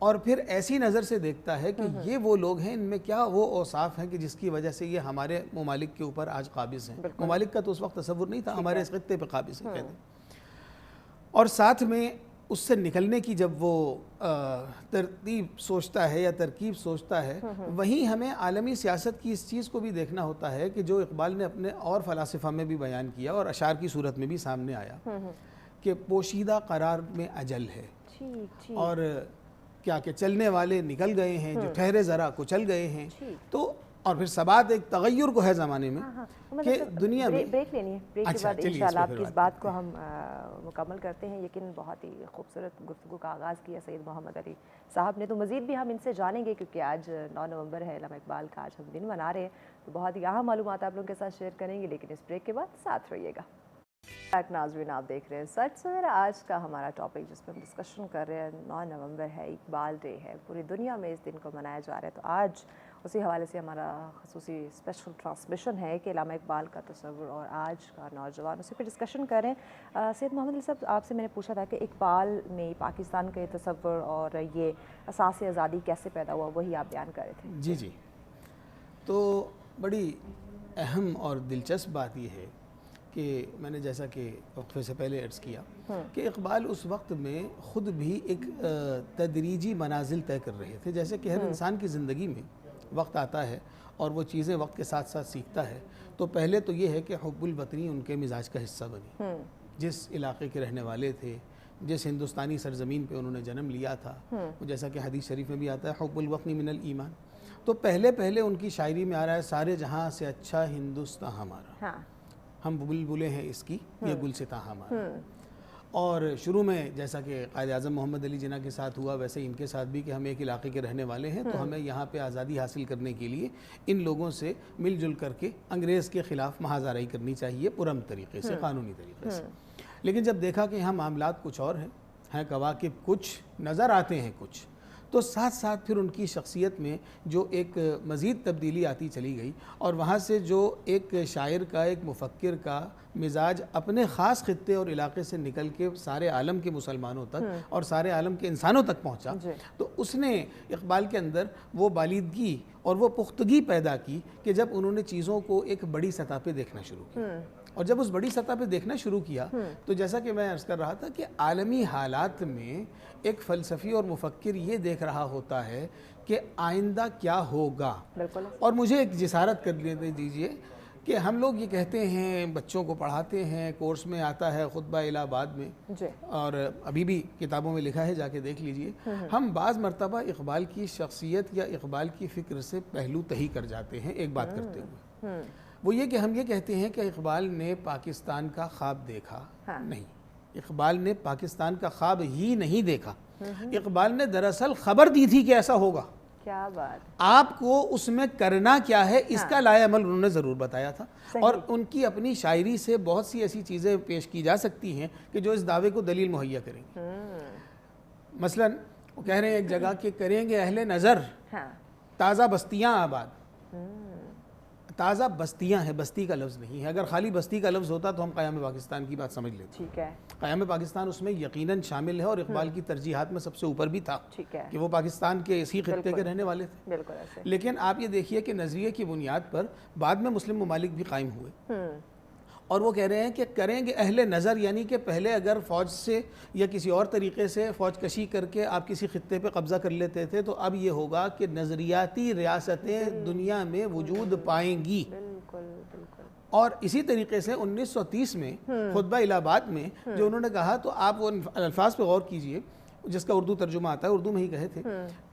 اور پھر ایسی نظر سے دیکھتا ہے کہ یہ وہ لوگ ہیں، ان میں کیا وہ اوصاف ہیں کہ جس کی وجہ سے یہ ہمارے ممالک کے اوپر آج قابض ہیں. ممالک کا تو اس وقت تصور نہیں تھا، ہمارے اس خطے پہ قابض ہیں کہتے ہیں. اور ساتھ میں اس سے نکلنے کی جب وہ ترتیب سوچتا ہے یا ترکیب سوچتا ہے، وہیں ہمیں عالمی سیاست کی اس چیز کو بھی دیکھنا ہوتا ہے کہ جو اقبال نے اپنے اور فلاسفہ میں بھی بیان کیا اور اشعار کی صورت میں بھی سامنے آیا کہ پوشیدہ قرار میں اجل ہے. اور کیا کہ چلنے والے نکل گئے ہیں، جو ٹھہرے ذرا کچل گئے ہیں. تو اور پھر ثبات ایک تغیر کو ہے زمانے میں کہ دنیا میں بریک لینی ہے. بریک کے بعد انشاءاللہ آپ کی اس بات کو ہم مکمل کرتے ہیں. لیکن بہت ہی خوبصورت گفتگو کا آغاز کیا سید محمد علی صاحب نے. تو مزید بھی ہم ان سے جانیں گے کیونکہ آج 9 نومبر ہے، علامہ اقبال کا آج ہم دن منا رہے ہیں. تو بہت ہی اہم معلومات آپ لوگوں کے ساتھ شیئر کریں گے، لیکن اس بریک کے بعد ساتھ رہیے گا. ناظرین آپ دیکھ رہے ہیں سچ سویرا. آج کا ہمارا ٹاپک جس پہ ہم ڈسکشن کر رہے ہیں 9 نومبر ہے، اقبال ڈے ہے. پوری دنیا میں اس دن کو منایا جا رہا ہے. تو آج اسی حوالے سے ہمارا خصوصی اسپیشل ٹرانسمیشن ہے کہ علامہ اقبال کا تصور اور آج کا نوجوان، اسی پہ ڈسکشن کر رہے ہیں. سید محمد علی صاحب، آپ سے میں نے پوچھا تھا کہ اقبال میں پاکستان کا یہ تصور اور یہ اساس آزادی کیسے پیدا ہوا، وہی آپ بیان کر رہے تھے. جی تو بڑی اہم اور دلچسپ بات یہ ہے کہ میں نے جیسا کہ وقفے سے پہلے عرض کیا کہ اقبال اس وقت میں خود بھی ایک تدریجی منازل طے کر رہے تھے. جیسے کہ ہر انسان کی زندگی میں وقت آتا ہے اور وہ چیزیں وقت کے ساتھ ساتھ سیکھتا ہے. تو پہلے تو یہ ہے کہ حب الوطنی ان کے مزاج کا حصہ بنی. جس علاقے کے رہنے والے تھے، جس ہندوستانی سرزمین پہ انہوں نے جنم لیا تھا، جیسا کہ حدیث شریف میں بھی آتا ہے حب الوطنی من الایمان. تو پہلے ان کی شاعری میں آ رہا ہے سارے جہاں سے اچھا ہندوستان ہمارا، ہم بلبلیں ہیں اس کی یہ گلستاں ہمارا. اور شروع میں جیسا کہ قائد اعظم محمد علی جناح کے ساتھ ہوا، ویسے ان کے ساتھ بھی کہ ہم ایک علاقے کے رہنے والے ہیں، تو ہمیں یہاں پہ آزادی حاصل کرنے کے لیے ان لوگوں سے مل جل کر کے انگریز کے خلاف محاذ آرائی کرنی چاہیے پرامن طریقے سے، قانونی طریقے سے. لیکن جب دیکھا کہ یہاں معاملات کچھ اور ہیں کواکب کچھ نظر آتے ہیں کچھ، تو ساتھ ساتھ پھر ان کی شخصیت میں جو ایک مزید تبدیلی آتی چلی گئی. اور وہاں سے جو ایک شاعر کا، ایک مفکر کا مزاج اپنے خاص خطے اور علاقے سے نکل کے سارے عالم کے مسلمانوں تک اور سارے عالم کے انسانوں تک پہنچا، تو اس نے اقبال کے اندر وہ بالیدگی اور وہ پختگی پیدا کی کہ جب انہوں نے چیزوں کو ایک بڑی سطح پہ دیکھنا شروع کیا. اور جب اس بڑی سطح پہ دیکھنا شروع کیا تو جیسا کہ میں عرض کر رہا تھا کہ عالمی حالات میں ایک فلسفی اور مفکر یہ دیکھ رہا ہوتا ہے کہ آئندہ کیا ہوگا. اور مجھے ایک جسارت کر لینے دیجئے کہ ہم لوگ یہ کہتے ہیں، بچوں کو پڑھاتے ہیں، کورس میں آتا ہے خطبہ الہ آباد میں، اور ابھی بھی کتابوں میں لکھا ہے، جا کے دیکھ لیجئے. ہم بعض مرتبہ اقبال کی شخصیت یا اقبال کی فکر سے پہلو تہی کر جاتے ہیں ایک بات کرتے ہوئے. وہ یہ کہ ہم یہ کہتے ہیں کہ اقبال نے پاکستان کا خواب دیکھا. نہیں، اقبال نے پاکستان کا خواب ہی نہیں دیکھا. اقبال نے دراصل خبر دی تھی کہ ایسا ہوگا. کیا بات. آپ کو اس میں کرنا کیا ہے اس کا لائے عمل انہوں نے ضرور بتایا تھا. اور ان کی اپنی شاعری سے بہت سی ایسی چیزیں پیش کی جا سکتی ہیں کہ جو اس دعوے کو دلیل مہیا کریں گی. مثلا وہ کہہ رہے ہیں ایک جگہ کہ کریں گے اہل نظر تازہ بستیاں آباد. تازہ بستیاں ہیں، بستی کا لفظ نہیں ہے. اگر خالی بستی کا لفظ ہوتا تو ہم قیام پاکستان کی بات سمجھ لیتے. ٹھیک ہے، قیام پاکستان اس میں یقیناً شامل ہے اور اقبال کی ترجیحات میں سب سے اوپر بھی تھا کہ وہ پاکستان کے اسی خطے کے رہنے والے تھے. بالکل ایسے. لیکن آپ یہ دیکھیے کہ نظریے کی بنیاد پر بعد میں مسلم ممالک بھی قائم ہوئے، اور وہ کہہ رہے ہیں کہ کریں گے اہل نظر، یعنی کہ پہلے اگر فوج سے یا کسی اور طریقے سے فوج کشی کر کے آپ کسی خطے پہ قبضہ کر لیتے تھے، تو اب یہ ہوگا کہ نظریاتی ریاستیں دنیا میں وجود پائیں گی. اور اسی طریقے سے 1930 میں خطبہ الہ آباد میں جو انہوں نے کہا، تو آپ وہ الفاظ پہ غور کیجئے جس کا اردو ترجمہ آتا ہے، اردو میں ہی کہے تھے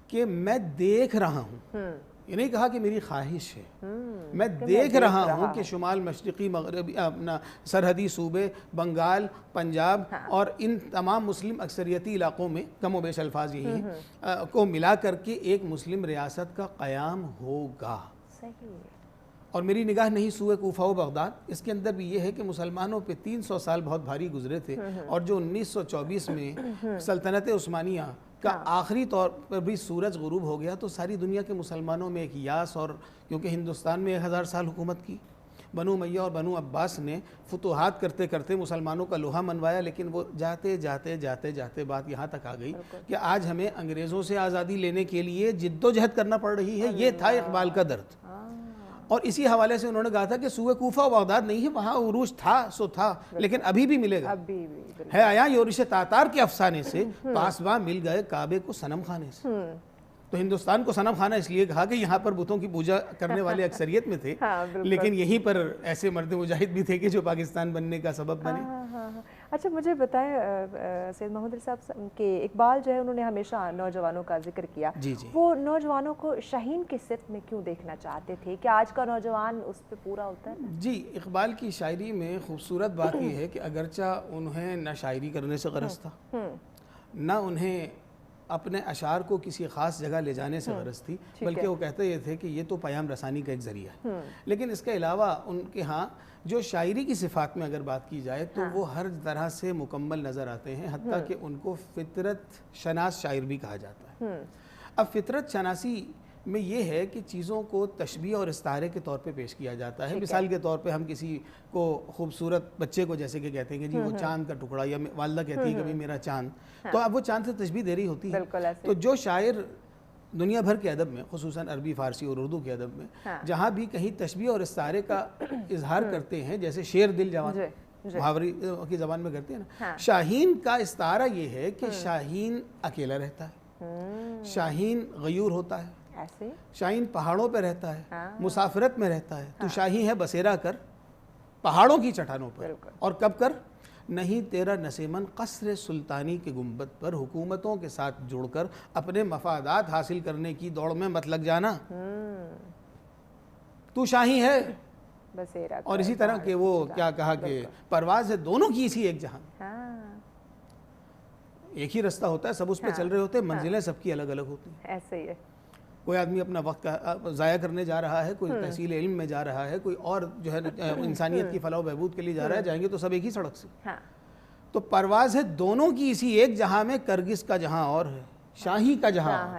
کہ میں دیکھ رہا ہوں. یہ نہیں کہا کہ میری خواہش ہے، میں دیکھ رہا ہوں کہ شمال مشرقی مغربی اپنا سرحدی صوبے بنگال، پنجاب اور ان تمام مسلم اکثریتی علاقوں میں کم و بیش الفاظ یہی ہیں کو ملا کر کے ایک مسلم ریاست کا قیام ہوگا. اور میری نگاہ نہیں سوئے کوفہ و بغداد. اس کے اندر بھی یہ ہے کہ مسلمانوں پہ 300 سال بہت بھاری گزرے تھے، اور جو 1924 میں سلطنت عثمانیہ کا آخری طور پر بھی سورج غروب ہو گیا، تو ساری دنیا کے مسلمانوں میں ایک یاس، اور کیونکہ ہندوستان میں 1000 سال حکومت کی، بنو امیہ اور بنو عباس نے فتوحات کرتے کرتے مسلمانوں کا لوہا منوایا، لیکن وہ جاتے جاتے جاتے جاتے بات یہاں تک آ گئی کہ آج ہمیں انگریزوں سے آزادی لینے کے لیے جد و جہد کرنا پڑ رہی ہے۔ یہ تھا اقبال کا درد، اور اسی حوالے سے انہوں نے کہا تھا کہ سوئے کوفہ و بغداد نہیں ہے، وہاں عروج تھا سو تھا، لیکن ابھی بھی ملے گا۔ ہے آیا یورش تاتار کے افسانے سے، پاسباں مل گئے کعبے کو صنم خانے سے۔ تو ہندوستان کو صنم خانہ اس لیے کہا کہ یہاں پر بتوں کی پوجا کرنے والے اکثریت میں تھے، لیکن یہیں پر ایسے مرد مجاہد بھی تھے کہ جو پاکستان بننے کا سبب بنے۔ اچھا مجھے بتائیں سید محمد علی صاحب کہ اقبال جو ہے انہوں نے ہمیشہ نوجوانوں کا ذکر کیا، وہ نوجوانوں کو شاہین کی صفت میں کیوں دیکھنا چاہتے تھے؟ کہ آج کا نوجوان اس پہ پورا ہوتا ہے؟ جی، اقبال کی شاعری میں خوبصورت بات یہ ہے کہ اگرچہ انہیں نہ شاعری کرنے سے غرض تھا، نہ انہیں اپنے اشعار کو کسی خاص جگہ لے جانے سے غرض تھی، بلکہ وہ کہتے یہ تھے کہ یہ تو پیام رسانی کا ایک ذریعہ ہے۔ لیکن اس کے علاوہ ان کے ہاں جو شاعری کی صفات میں اگر بات کی جائے تو وہ ہر طرح سے مکمل نظر آتے ہیں، حتیٰ کہ ان کو فطرت شناس شاعر بھی کہا جاتا ہے۔ اب فطرت شناسی میں یہ ہے کہ چیزوں کو تشبیہ اور استعارے کے طور پہ پیش کیا جاتا ہے۔ مثال کے طور پہ ہم کسی کو خوبصورت بچے کو جیسے کہ کہتے ہیں کہ جی وہ چاند کا ٹکڑا، یا والدہ کہتی ہے کہ میرا چاند، تو اب وہ چاند سے تشبیہ دے رہی ہوتی ہے۔ تو جو شاعر دنیا بھر کے ادب میں، خصوصاً عربی، فارسی اور اردو کے ادب میں جہاں بھی کہیں تشبیہ اور استعارے کا اظہار کرتے ہیں، جیسے شیر دل جوان محاوری کی زبان میں کرتے ہیں نا، شاہین کا استعارہ یہ ہے کہ شاہین اکیلا رہتا ہے، شاہین غیور ہوتا ہے، شاہین پہاڑوں پہ رہتا ہے، مسافرت میں رہتا ہے، تو شاہی ہے بسیرا کر پہاڑوں کی چٹانوں پر، اور کب کر نہیں تیرا نسیمن قصر سلطانی کے گنبد پر حکومتوں کے ساتھ جڑ کر اپنے مفادات حاصل کرنے کی دوڑ میں مت لگ جانا، تو شاہی ہے بسیرا۔ اور اسی طرح کہ وہ کیا کہا کہ پرواز ہے دونوں کی اسی ایک جہاں، ایک ہی رستہ ہوتا ہے، سب اس پہ چل رہے ہوتے ہیں، منزلیں سب کی الگ الگ ہوتی ہیں۔ ایسے ہی ہے، کوئی آدمی اپنا وقت ضائع کرنے جا رہا ہے، کوئی تحصیل علم میں جا رہا ہے، کوئی اور جو ہے انسانیت کی فلاح و بہبود کے لیے جا رہا ہے، جائیں گے تو سب ایک ہی سڑک سے۔ تو پرواز ہے دونوں کی اسی ایک جہاں میں، کرگس کا جہاں اور ہے شاہی کا جہاں۔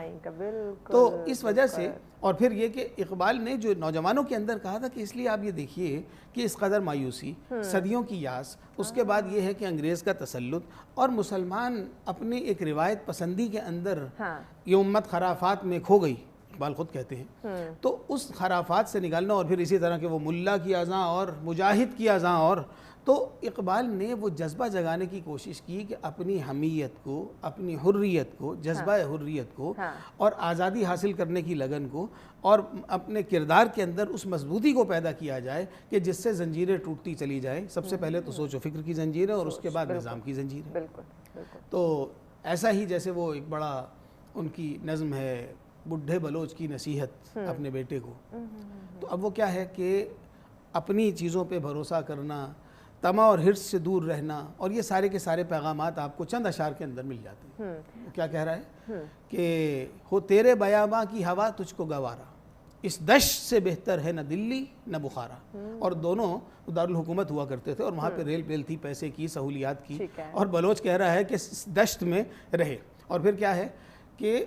تو اس وجہ سے، اور پھر یہ کہ اقبال نے جو نوجوانوں کے اندر کہا تھا کہ اس لیے آپ یہ دیکھیے کہ اس قدر مایوسی، صدیوں کی یاس، اس کے بعد یہ ہے کہ انگریز کا تسلط، اور مسلمان اپنے ایک روایت پسندی کے اندر یہ امت خرافات میں کھو گئی، اقبال خود کہتے ہیں، تو اس خرافات سے نکالنا، اور پھر اسی طرح کہ وہ ملا کی اذاں اور مجاہد کی اذاں، اور تو اقبال نے وہ جذبہ جگانے کی کوشش کی کہ اپنی حمیت کو، اپنی حریت کو، جذبہ حریت کو، اور آزادی حاصل کرنے کی لگن کو، اور اپنے کردار کے اندر اس مضبوطی کو پیدا کیا جائے کہ جس سے زنجیریں ٹوٹتی چلی جائیں۔ سب سے پہلے تو سوچ و فکر کی زنجیریں، اور اس کے بعد نظام کی زنجیریں۔ تو ایسا ہی جیسے وہ ایک بڑا ان کی نظم ہے بڈھے بلوچ کی نصیحت اپنے بیٹے کو، تو اب وہ کیا ہے کہ اپنی چیزوں پہ بھروسہ کرنا، طمع اور حرص سے دور رہنا، اور یہ سارے کے سارے پیغامات آپ کو چند اشعار کے اندر مل جاتے ہیں۔ کیا کہہ رہا ہے کہ ہو تیرے بیاباں کی ہوا تجھ کو گوارا، اس دشت سے بہتر ہے نہ دلی نہ بخارا، اور دونوں دارالحکومت ہوا کرتے تھے، اور وہاں پہ ریل تھی، پیسے کی، سہولیات کی، اور بلوچ کہہ رہا ہے کہ اس دشت میں رہے۔ اور پھر کیا ہے کہ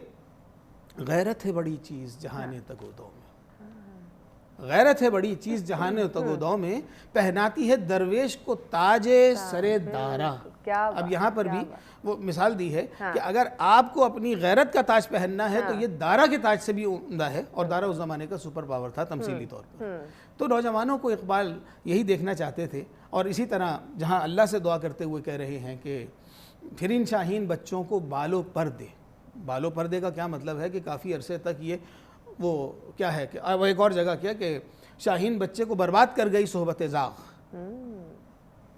غیرت ہے بڑی چیز جہانے تگودو میں، غیرت ہے بڑی چیز جہانے تگودو میں، پہناتی ہے درویش کو تاج سرے دارا۔ اب یہاں پر بھی وہ مثال دی ہے کہ اگر آپ کو اپنی غیرت کا تاج پہننا ہے تو یہ دارا کے تاج سے بھی عمدہ ہے، اور دارا اس زمانے کا سپر پاور تھا تمثیلی طور پر۔ تو نوجوانوں کو اقبال یہی دیکھنا چاہتے تھے، اور اسی طرح جہاں اللہ سے دعا کرتے ہوئے کہہ رہے ہیں کہ پھر ان شاہین بچوں کو بالوں پر دے۔ بالوں پردے کا کیا مطلب ہے کہ کافی عرصے تک یہ وہ کیا ہے کہ وہ ایک اور جگہ کیا کہ شاہین بچے کو برباد کر گئی صحبت زاغ۔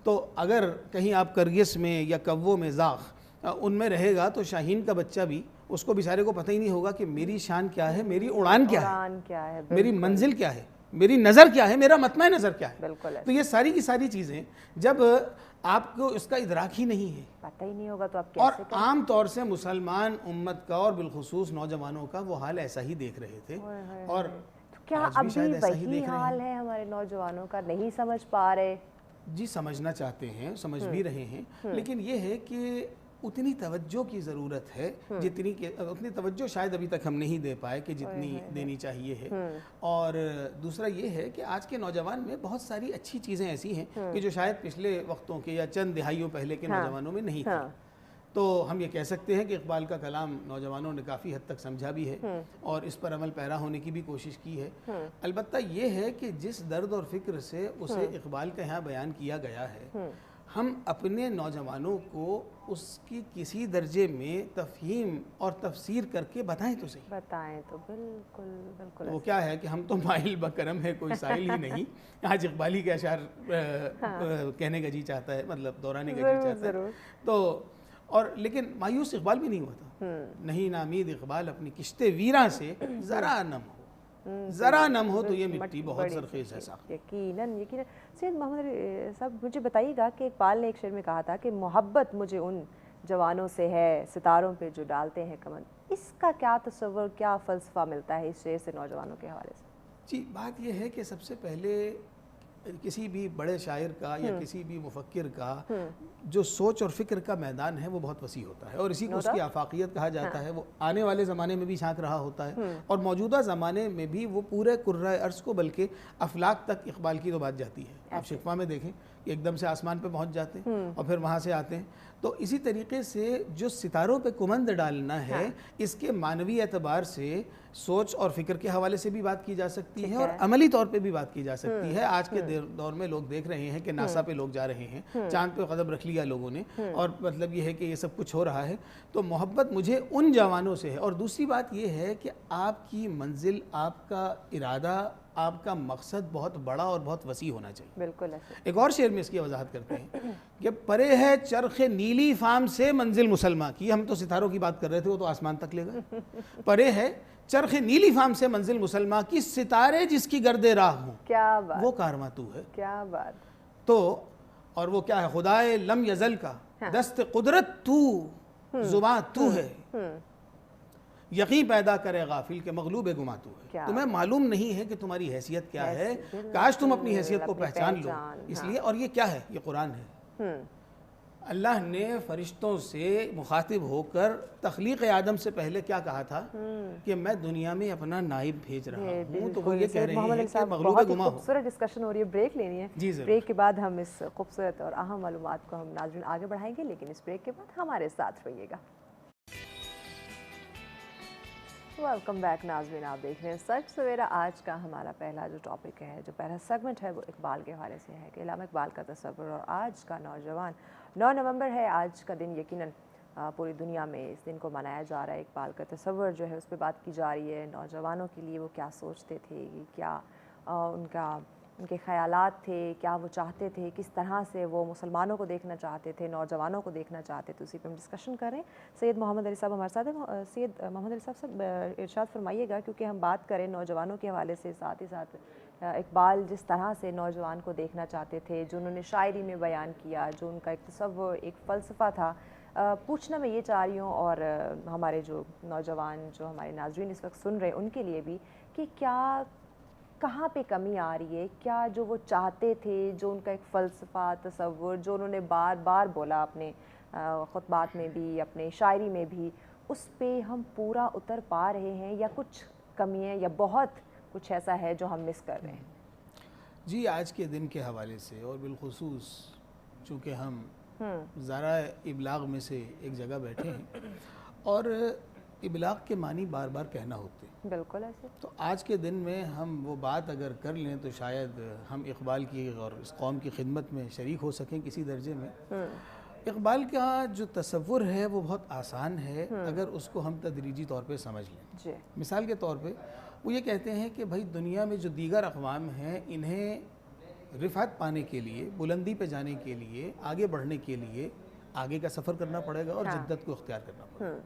تو اگر کہیں آپ کرگس میں یا کوو میں زاغ ان میں رہے گا تو شاہین کا بچہ بھی، اس کو بیچارے کو پتہ ہی نہیں ہوگا کہ میری شان کیا ہے، میری اڑان کیا ہے، میری منزل کیا ہے، میری نظر کیا ہے، میرا مطمع نظر کیا ہے۔ تو یہ ساری کی ساری چیزیں جب آپ کو اس کا ادراک ہی نہیں ہے، پتہ ہی نہیں ہوگا، تو آپ اور عام طور سے مسلمان امت کا اور بالخصوص نوجوانوں کا وہ حال ایسا ہی دیکھ رہے تھے، اور کیا ابھی وہی حال ہے ہمارے نوجوانوں کا؟ نہیں سمجھ پا رہے؟ جی سمجھنا چاہتے ہیں، سمجھ بھی رہے ہیں، لیکن یہ ہے کہ اتنی توجہ کی ضرورت ہے جتنی کہ اتنی توجہ شاید ابھی تک ہم نہیں دے پائے کہ جتنی دینی چاہیے ہے. اور دوسرا یہ ہے کہ آج کے نوجوان میں بہت ساری اچھی چیزیں ایسی ہیں کہ جو شاید پچھلے وقتوں کے یا چند دہائیوں پہلے کے نوجوانوں میں نہیں تھی. تو ہم یہ کہہ سکتے ہیں کہ اقبال کا کلام نوجوانوں نے کافی حد تک سمجھا بھی ہے اور اس پر عمل پیرا ہونے کی بھی کوشش کی ہے. البتہ یہ ہے کہ جس درد اور فکر سے اسے اقبال کا یہاں بیان کیا گیا ہے ہم اپنے نوجوانوں کو اس کی کسی درجے میں تفہیم اور تفسیر کر کے بتائیں تو صحیح. بتائیں تو بالکل بالکل. وہ کیا ہے کہ ہم تو مائل بکرم ہے کوئی سائل ہی نہیں. آج اقبالی کے اشعار کہنے کا جی چاہتا ہے, مطلب دہرانے کا جی چاہتا ہے. تو اور لیکن مایوس اقبال بھی نہیں ہوا تھا. نہیں نامید اقبال اپنی کشتے ویراں سے ذرا نم ہو, ذرا نم ہو تو یہ مٹی بہت زرخیز ہے ساخت. یقیناً یقیناً. سید محمد صاحب مجھے بتائیے گا کہ اقبال نے ایک شعر میں کہا تھا کہ محبت مجھے ان جوانوں سے ہے ستاروں پہ جو ڈالتے ہیں کمن. اس کا کیا تصور, کیا فلسفہ ملتا ہے اس شعر سے نوجوانوں کے حوالے سے؟ جی بات یہ ہے کہ سب سے پہلے کسی بھی بڑے شاعر کا یا کسی بھی مفکر کا جو سوچ اور فکر کا میدان ہے وہ بہت وسیع ہوتا ہے اور اسی کو اس کی آفاقیت کہا جاتا ہے. وہ آنے والے زمانے میں بھی جھانک رہا ہوتا ہے اور موجودہ زمانے میں بھی وہ پورے کرۂ ارض کو بلکہ افلاک تک اقبال کی تو بات جاتی ہے. آپ شکوہ میں دیکھیں کہ ایک دم سے آسمان پہ پہنچ جاتے ہیں اور پھر وہاں سے آتے ہیں. تو اسی طریقے سے جو ستاروں پہ کمند ڈالنا ہے اس کے معنوی اعتبار سے سوچ اور فکر کے حوالے سے بھی بات کی جا سکتی ہے اور عملی طور پہ بھی بات کی جا سکتی ہے. آج کے دور میں لوگ دیکھ رہے ہیں کہ ناسا پہ لوگ جا رہے ہیں, چاند پہ قدم رکھ لیا لوگوں نے, اور مطلب یہ ہے کہ یہ سب کچھ ہو رہا ہے. تو محبت مجھے ان جوانوں سے ہے. اور دوسری بات یہ ہے کہ آپ کی منزل, آپ کا ارادہ, آپ کا مقصد بہت بڑا اور بہت وسیع ہونا چاہیے. بالکل. ایک اور شعر میں اس کی وضاحت کرتے ہیں کہ پرے ہے چرخ نیلی فام سے منزل مسلمہ کی. ہم تو ستاروں کی بات کر رہے تھے, وہ تو آسمان تک لے گئے. پرے ہے چرخ نیلی فام سے منزل مسلمہ کی, ستارے جس کی گرد راہ ہوں کیا بات, وہ کارواں تو ہے. کیا بات. تو اور وہ کیا ہے, خدائے لم یزل کا دست قدرت تو, زباں تو ہے, یقین پیدا کرے غافل کے مغلوب گما تو ہے. تمہیں معلوم نہیں ہے کہ تمہاری حیثیت کیا ہے, کاش تم اپنی حیثیت کو پہچان لو. اس لیے, اور یہ کیا ہے, یہ قرآن ہے. اللہ نے فرشتوں سے مخاطب ہو کر تخلیق آدم سے پہلے کیا کہا تھا کہ میں دنیا میں اپنا نائب بھیج رہا ہوں. تو وہ یہ کہہ رہے ہیں کہ مغلوب گما ہو. خوبصورت ڈسکشن ہو رہی ہے, بریک لینی ہے. بریک کے بعد ہم اس خوبصورت اور اہم معلومات کو ہم ناظرین آگے بڑھائیں گے, لیکن اس بریک کے بعد ہمارے ساتھ رہیے گا. ویلکم بیک ناظرین, آپ دیکھ رہے ہیں سچ سویرا. آج کا ہمارا پہلا جو ٹاپک ہے, جو پہلا سیگمنٹ ہے, وہ اقبال کے حوالے سے ہے کہ علامہ اقبال کا تصور اور آج کا نوجوان. 9 نومبر ہے آج کا دن. یقیناً پوری دنیا میں اس دن کو منایا جا رہا ہے. اقبال کا تصور جو ہے اس پہ بات کی جا رہی ہے. نوجوانوں کے لیے وہ کیا سوچتے تھے, کیا ان کے خیالات تھے, کیا وہ چاہتے تھے, کس طرح سے وہ مسلمانوں کو دیکھنا چاہتے تھے, نوجوانوں کو دیکھنا چاہتے تھے. اسی پہ ہم ڈسکشن کر رہے ہیں. سید محمد علی صاحب ہمارے ساتھ ہیں. سید محمد علی صاحب ارشاد فرمائیے گا, کیونکہ ہم بات کریں نوجوانوں کے حوالے سے, ساتھ ہی ساتھ اقبال جس طرح سے نوجوان کو دیکھنا چاہتے تھے, جو انہوں نے شاعری میں بیان کیا, جو ان کا ایک تصور, ایک فلسفہ تھا, پوچھنا میں یہ چاہ رہی ہوں, اور ہمارے جو نوجوان, جو ہمارے ناظرین اس وقت سن رہے ہیں, ان کے لیے بھی, کہ کیا کہاں پہ کمی آ رہی ہے, کیا جو وہ چاہتے تھے, جو ان کا ایک فلسفہ, تصور, جو انہوں نے بار بار بولا اپنے خطبات میں بھی, اپنے شاعری میں بھی, اس پہ ہم پورا اتر پا رہے ہیں, یا کچھ کمی ہے, یا بہت کچھ ایسا ہے جو ہم مس کر رہے ہیں؟ جی آج کے دن کے حوالے سے, اور بالخصوص چونکہ ہم ذرائع ابلاغ میں سے ایک جگہ بیٹھے ہیں اور ابلاغ کے معنی بار بار کہنا ہوتے ہیں. بالکل ایسے. تو آج کے دن میں ہم وہ بات اگر کر لیں تو شاید ہم اقبال کی اور اس قوم کی خدمت میں شریک ہو سکیں کسی درجے میں. اقبال کا جو تصور ہے وہ بہت آسان ہے اگر اس کو ہم تدریجی طور پہ سمجھ لیں. مثال کے طور پہ وہ یہ کہتے ہیں کہ بھائی دنیا میں جو دیگر اقوام ہیں, انہیں رفعت پانے کے لیے, بلندی پہ جانے کے لیے, آگے بڑھنے کے لیے آگے کا سفر کرنا پڑے گا اور جدت کو اختیار کرنا پڑے گا.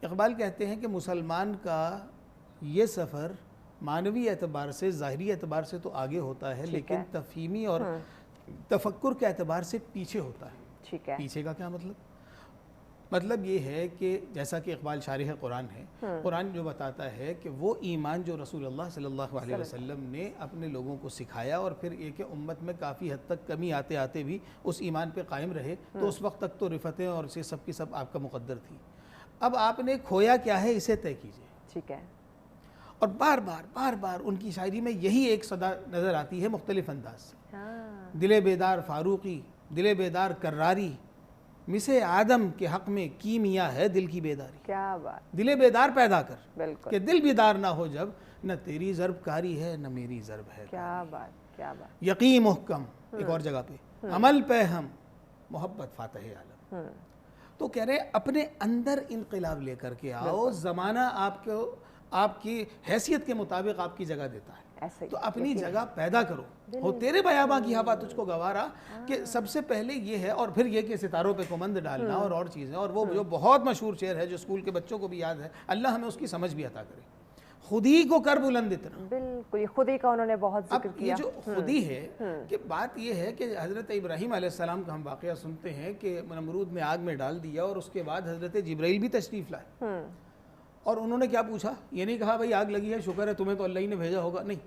اقبال کہتے ہیں کہ مسلمان کا یہ سفر معنوی اعتبار سے, ظاہری اعتبار سے تو آگے ہوتا ہے, لیکن تفہیمی اور تفکر کے اعتبار سے پیچھے ہوتا ہے. پیچھے کا کیا مطلب؟ مطلب یہ ہے کہ جیسا کہ اقبال شارح قرآن ہے، قرآن جو بتاتا ہے کہ وہ ایمان جو رسول اللہ صلی اللہ علیہ وسلم نے اپنے لوگوں کو سکھایا، اور پھر یہ کہ امت میں کافی حد تک کمی آتے آتے بھی اس ایمان پہ قائم رہے، تو اس وقت تک تو رفتیں اور یہ سب کی سب آپ کا مقدر تھی۔ اب آپ نے کھویا کیا ہے اسے طے کیجئے۔ ٹھیک ہے۔ اور بار بار ان کی شاعری میں یہی ایک صدا نظر آتی ہے مختلف انداز سے۔ دل بیدار فاروقی، دل بیدار کراری، مسے آدم کے حق میں کیمیا ہے دل کی بیداری۔ کیا بات، دل بیدار پیدا کر بالکل، کہ دل بیدار نہ ہو جب، نہ تیری ضرب کاری ہے نہ میری ضرب ہے۔ کیا بات، کیا بات۔ یقین محکم ایک اور جگہ پہ، عمل پہ ہم محبت فاتح عالم۔ تو کہہ رہے اپنے اندر انقلاب لے کر کے آؤ، زمانہ آپ کی حیثیت کے مطابق آپ کی جگہ دیتا ہے، تو اپنی جگہ پیدا کرو۔ ہو تیرے بیاباں کی ہوا تجھ کو گوارا، کہ سب سے پہلے یہ ہے، اور پھر یہ کہ ستاروں پہ کمند ڈالنا اور چیزیں، اور وہ جو بہت مشہور شعر ہے جو اسکول کے بچوں کو بھی یاد ہے، اللہ ہمیں اس کی سمجھ بھی عطا کرے، خودی کو کر بلند اتنا۔ بالکل، یہ خودی کا انہوں نے بہت ذکر اب کیا۔ یہ جو خودی ہے کہ بات یہ ہے کہ حضرت ابراہیم علیہ السلام کا ہم واقعہ سنتے ہیں کہ نمرود نے آگ میں ڈال دیا، اور اس کے بعد حضرت جبرائیل بھی تشریف لائے، اور انہوں نے کیا پوچھا؟ یہ نہیں کہا بھئی آگ لگی ہے شکر ہے تمہیں تو اللہ ہی نے بھیجا ہوگا، نہیں،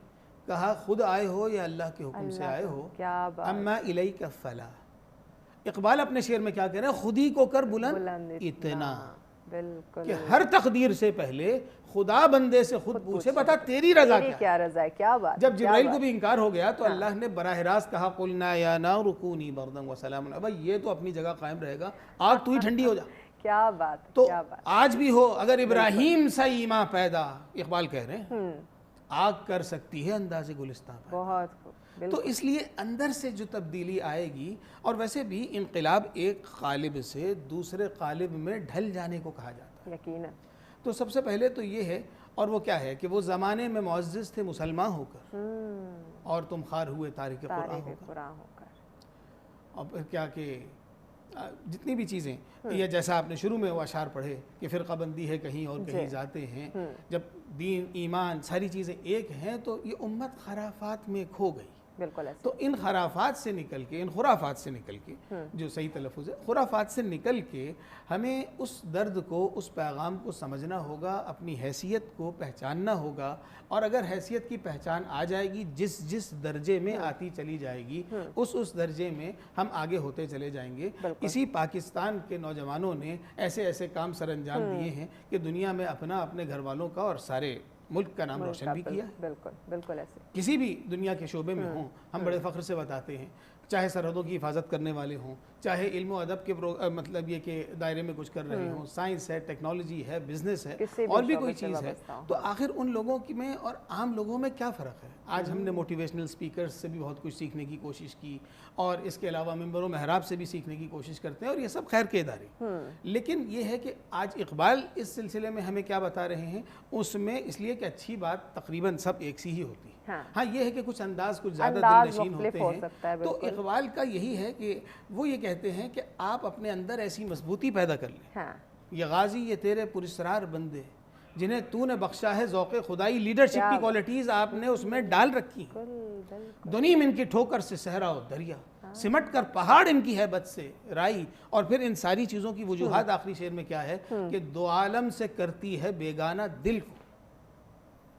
کہا خود آئے ہو یا اللہ کے حکم سے آئے ہو، کیا بات، اما الیک فلا۔ اقبال اپنے شعر میں کیا کہہ رہے ہیں؟ خودی کو کر بلند اتنا، بالکل، کہ ہر تقدیر سے پہلے خدا بندے سے خود پوچھے بتا تیری رضا کیا ہے۔ کیا رضا ہے، کیا بات۔ جب جبرائیل کو بھی انکار ہو گیا تو اللہ نے براہ راست کہا قلنا یا نار کونی بردا وسلاما، اب یہ تو اپنی جگہ قائم رہے گا، آگ تو ہی ٹھنڈی ہو جا۔ کیا بات، تو کیا بات۔ آج بھی ہو اگر ابراہیم سا ایمان پیدا، اقبال کہہ رہے ہیں آگ کر سکتی ہے انداز گلستان پیدا۔ بہت خوب، تو اس لیے اندر سے جو تبدیلی آئے گی، اور ویسے بھی انقلاب ایک قالب سے دوسرے قالب میں ڈھل جانے کو کہا جاتا ہے، یقیناً۔ تو سب سے پہلے تو یہ ہے، اور وہ کیا ہے کہ وہ زمانے میں معزز تھے مسلمان ہو کر، اور تم خار ہوئے تارک قرآن ہو کر، اور پھر کیا کہ جتنی بھی چیزیں، یا جیسا آپ نے شروع میں وہ اشعار پڑھے کہ فرقہ بندی ہے کہیں اور کہیں جاتے ہیں، جب دین ایمان ساری چیزیں ایک ہیں تو یہ امت خرافات میں کھو گئی۔ بالکل ایسے۔ تو ان خرافات سے نکل کے، ان خرافات سے نکل کے، جو صحیح تلفظ ہے، خرافات سے نکل کے ہمیں اس درد کو، اس پیغام کو سمجھنا ہوگا، اپنی حیثیت کو پہچاننا ہوگا، اور اگر حیثیت کی پہچان آ جائے گی، جس درجے میں آتی چلی جائے گی، اس درجے میں ہم آگے ہوتے چلے جائیں گے۔ اسی پاکستان کے نوجوانوں نے ایسے ایسے کام سر انجام دیے ہیں کہ دنیا میں اپنے گھر والوں کا اور سارے ملک کا نام روشن بھی کیا ہے۔ بالکل، بالکل ایسے۔ کسی بھی دنیا کے شعبے میں ہوں، ہم بڑے فخر سے بتاتے ہیں، چاہے سرحدوں کی حفاظت کرنے والے ہوں، چاہے علم و ادب کے مطلب یہ کہ دائرے میں کچھ کر رہے ہوں، سائنس ہے، ٹیکنالوجی ہے، بزنس ہے، اور بھی کوئی چیز ہے، تو آخر ان لوگوں کی میں اور عام لوگوں میں کیا فرق ہے؟ آج ہم نے موٹیویشنل سپیکرز سے بھی بہت کچھ سیکھنے کی کوشش کی، اور اس کے علاوہ منبر و محراب سے بھی سیکھنے کی کوشش کرتے ہیں، اور یہ سب خیر کے ادارے، لیکن یہ ہے کہ آج اقبال اس سلسلے میں ہمیں کیا بتا رہے ہیں، اس میں اس لیے کہ اچھی بات تقریباً سب ایک سی ہی ہوتی ہے، ہاں یہ ہے کہ کچھ انداز کچھ زیادہ دل نشین ہوتے ہیں۔ تو اقبال کا یہی ہے کہ وہ یہ کہتے ہیں کہ آپ اپنے اندر ایسی مضبوطی پیدا کر لیں، یہ غازی یہ تیرے پراسرار بندے جنہیں تو نے بخشا ہے ذوق خدائی، لیڈرشپ کی کوالٹیز آپ نے اس میں ڈال رکھی ہیں، دنیم ان کی ٹھوکر سے صحرا و دریا، سمٹ کر پہاڑ ان کی ہیبت سے رائی، اور پھر ان ساری چیزوں کی وجوہات آخری شعر میں کیا ہے کہ دو عالم سے کرتی ہے بیگانہ دل کو،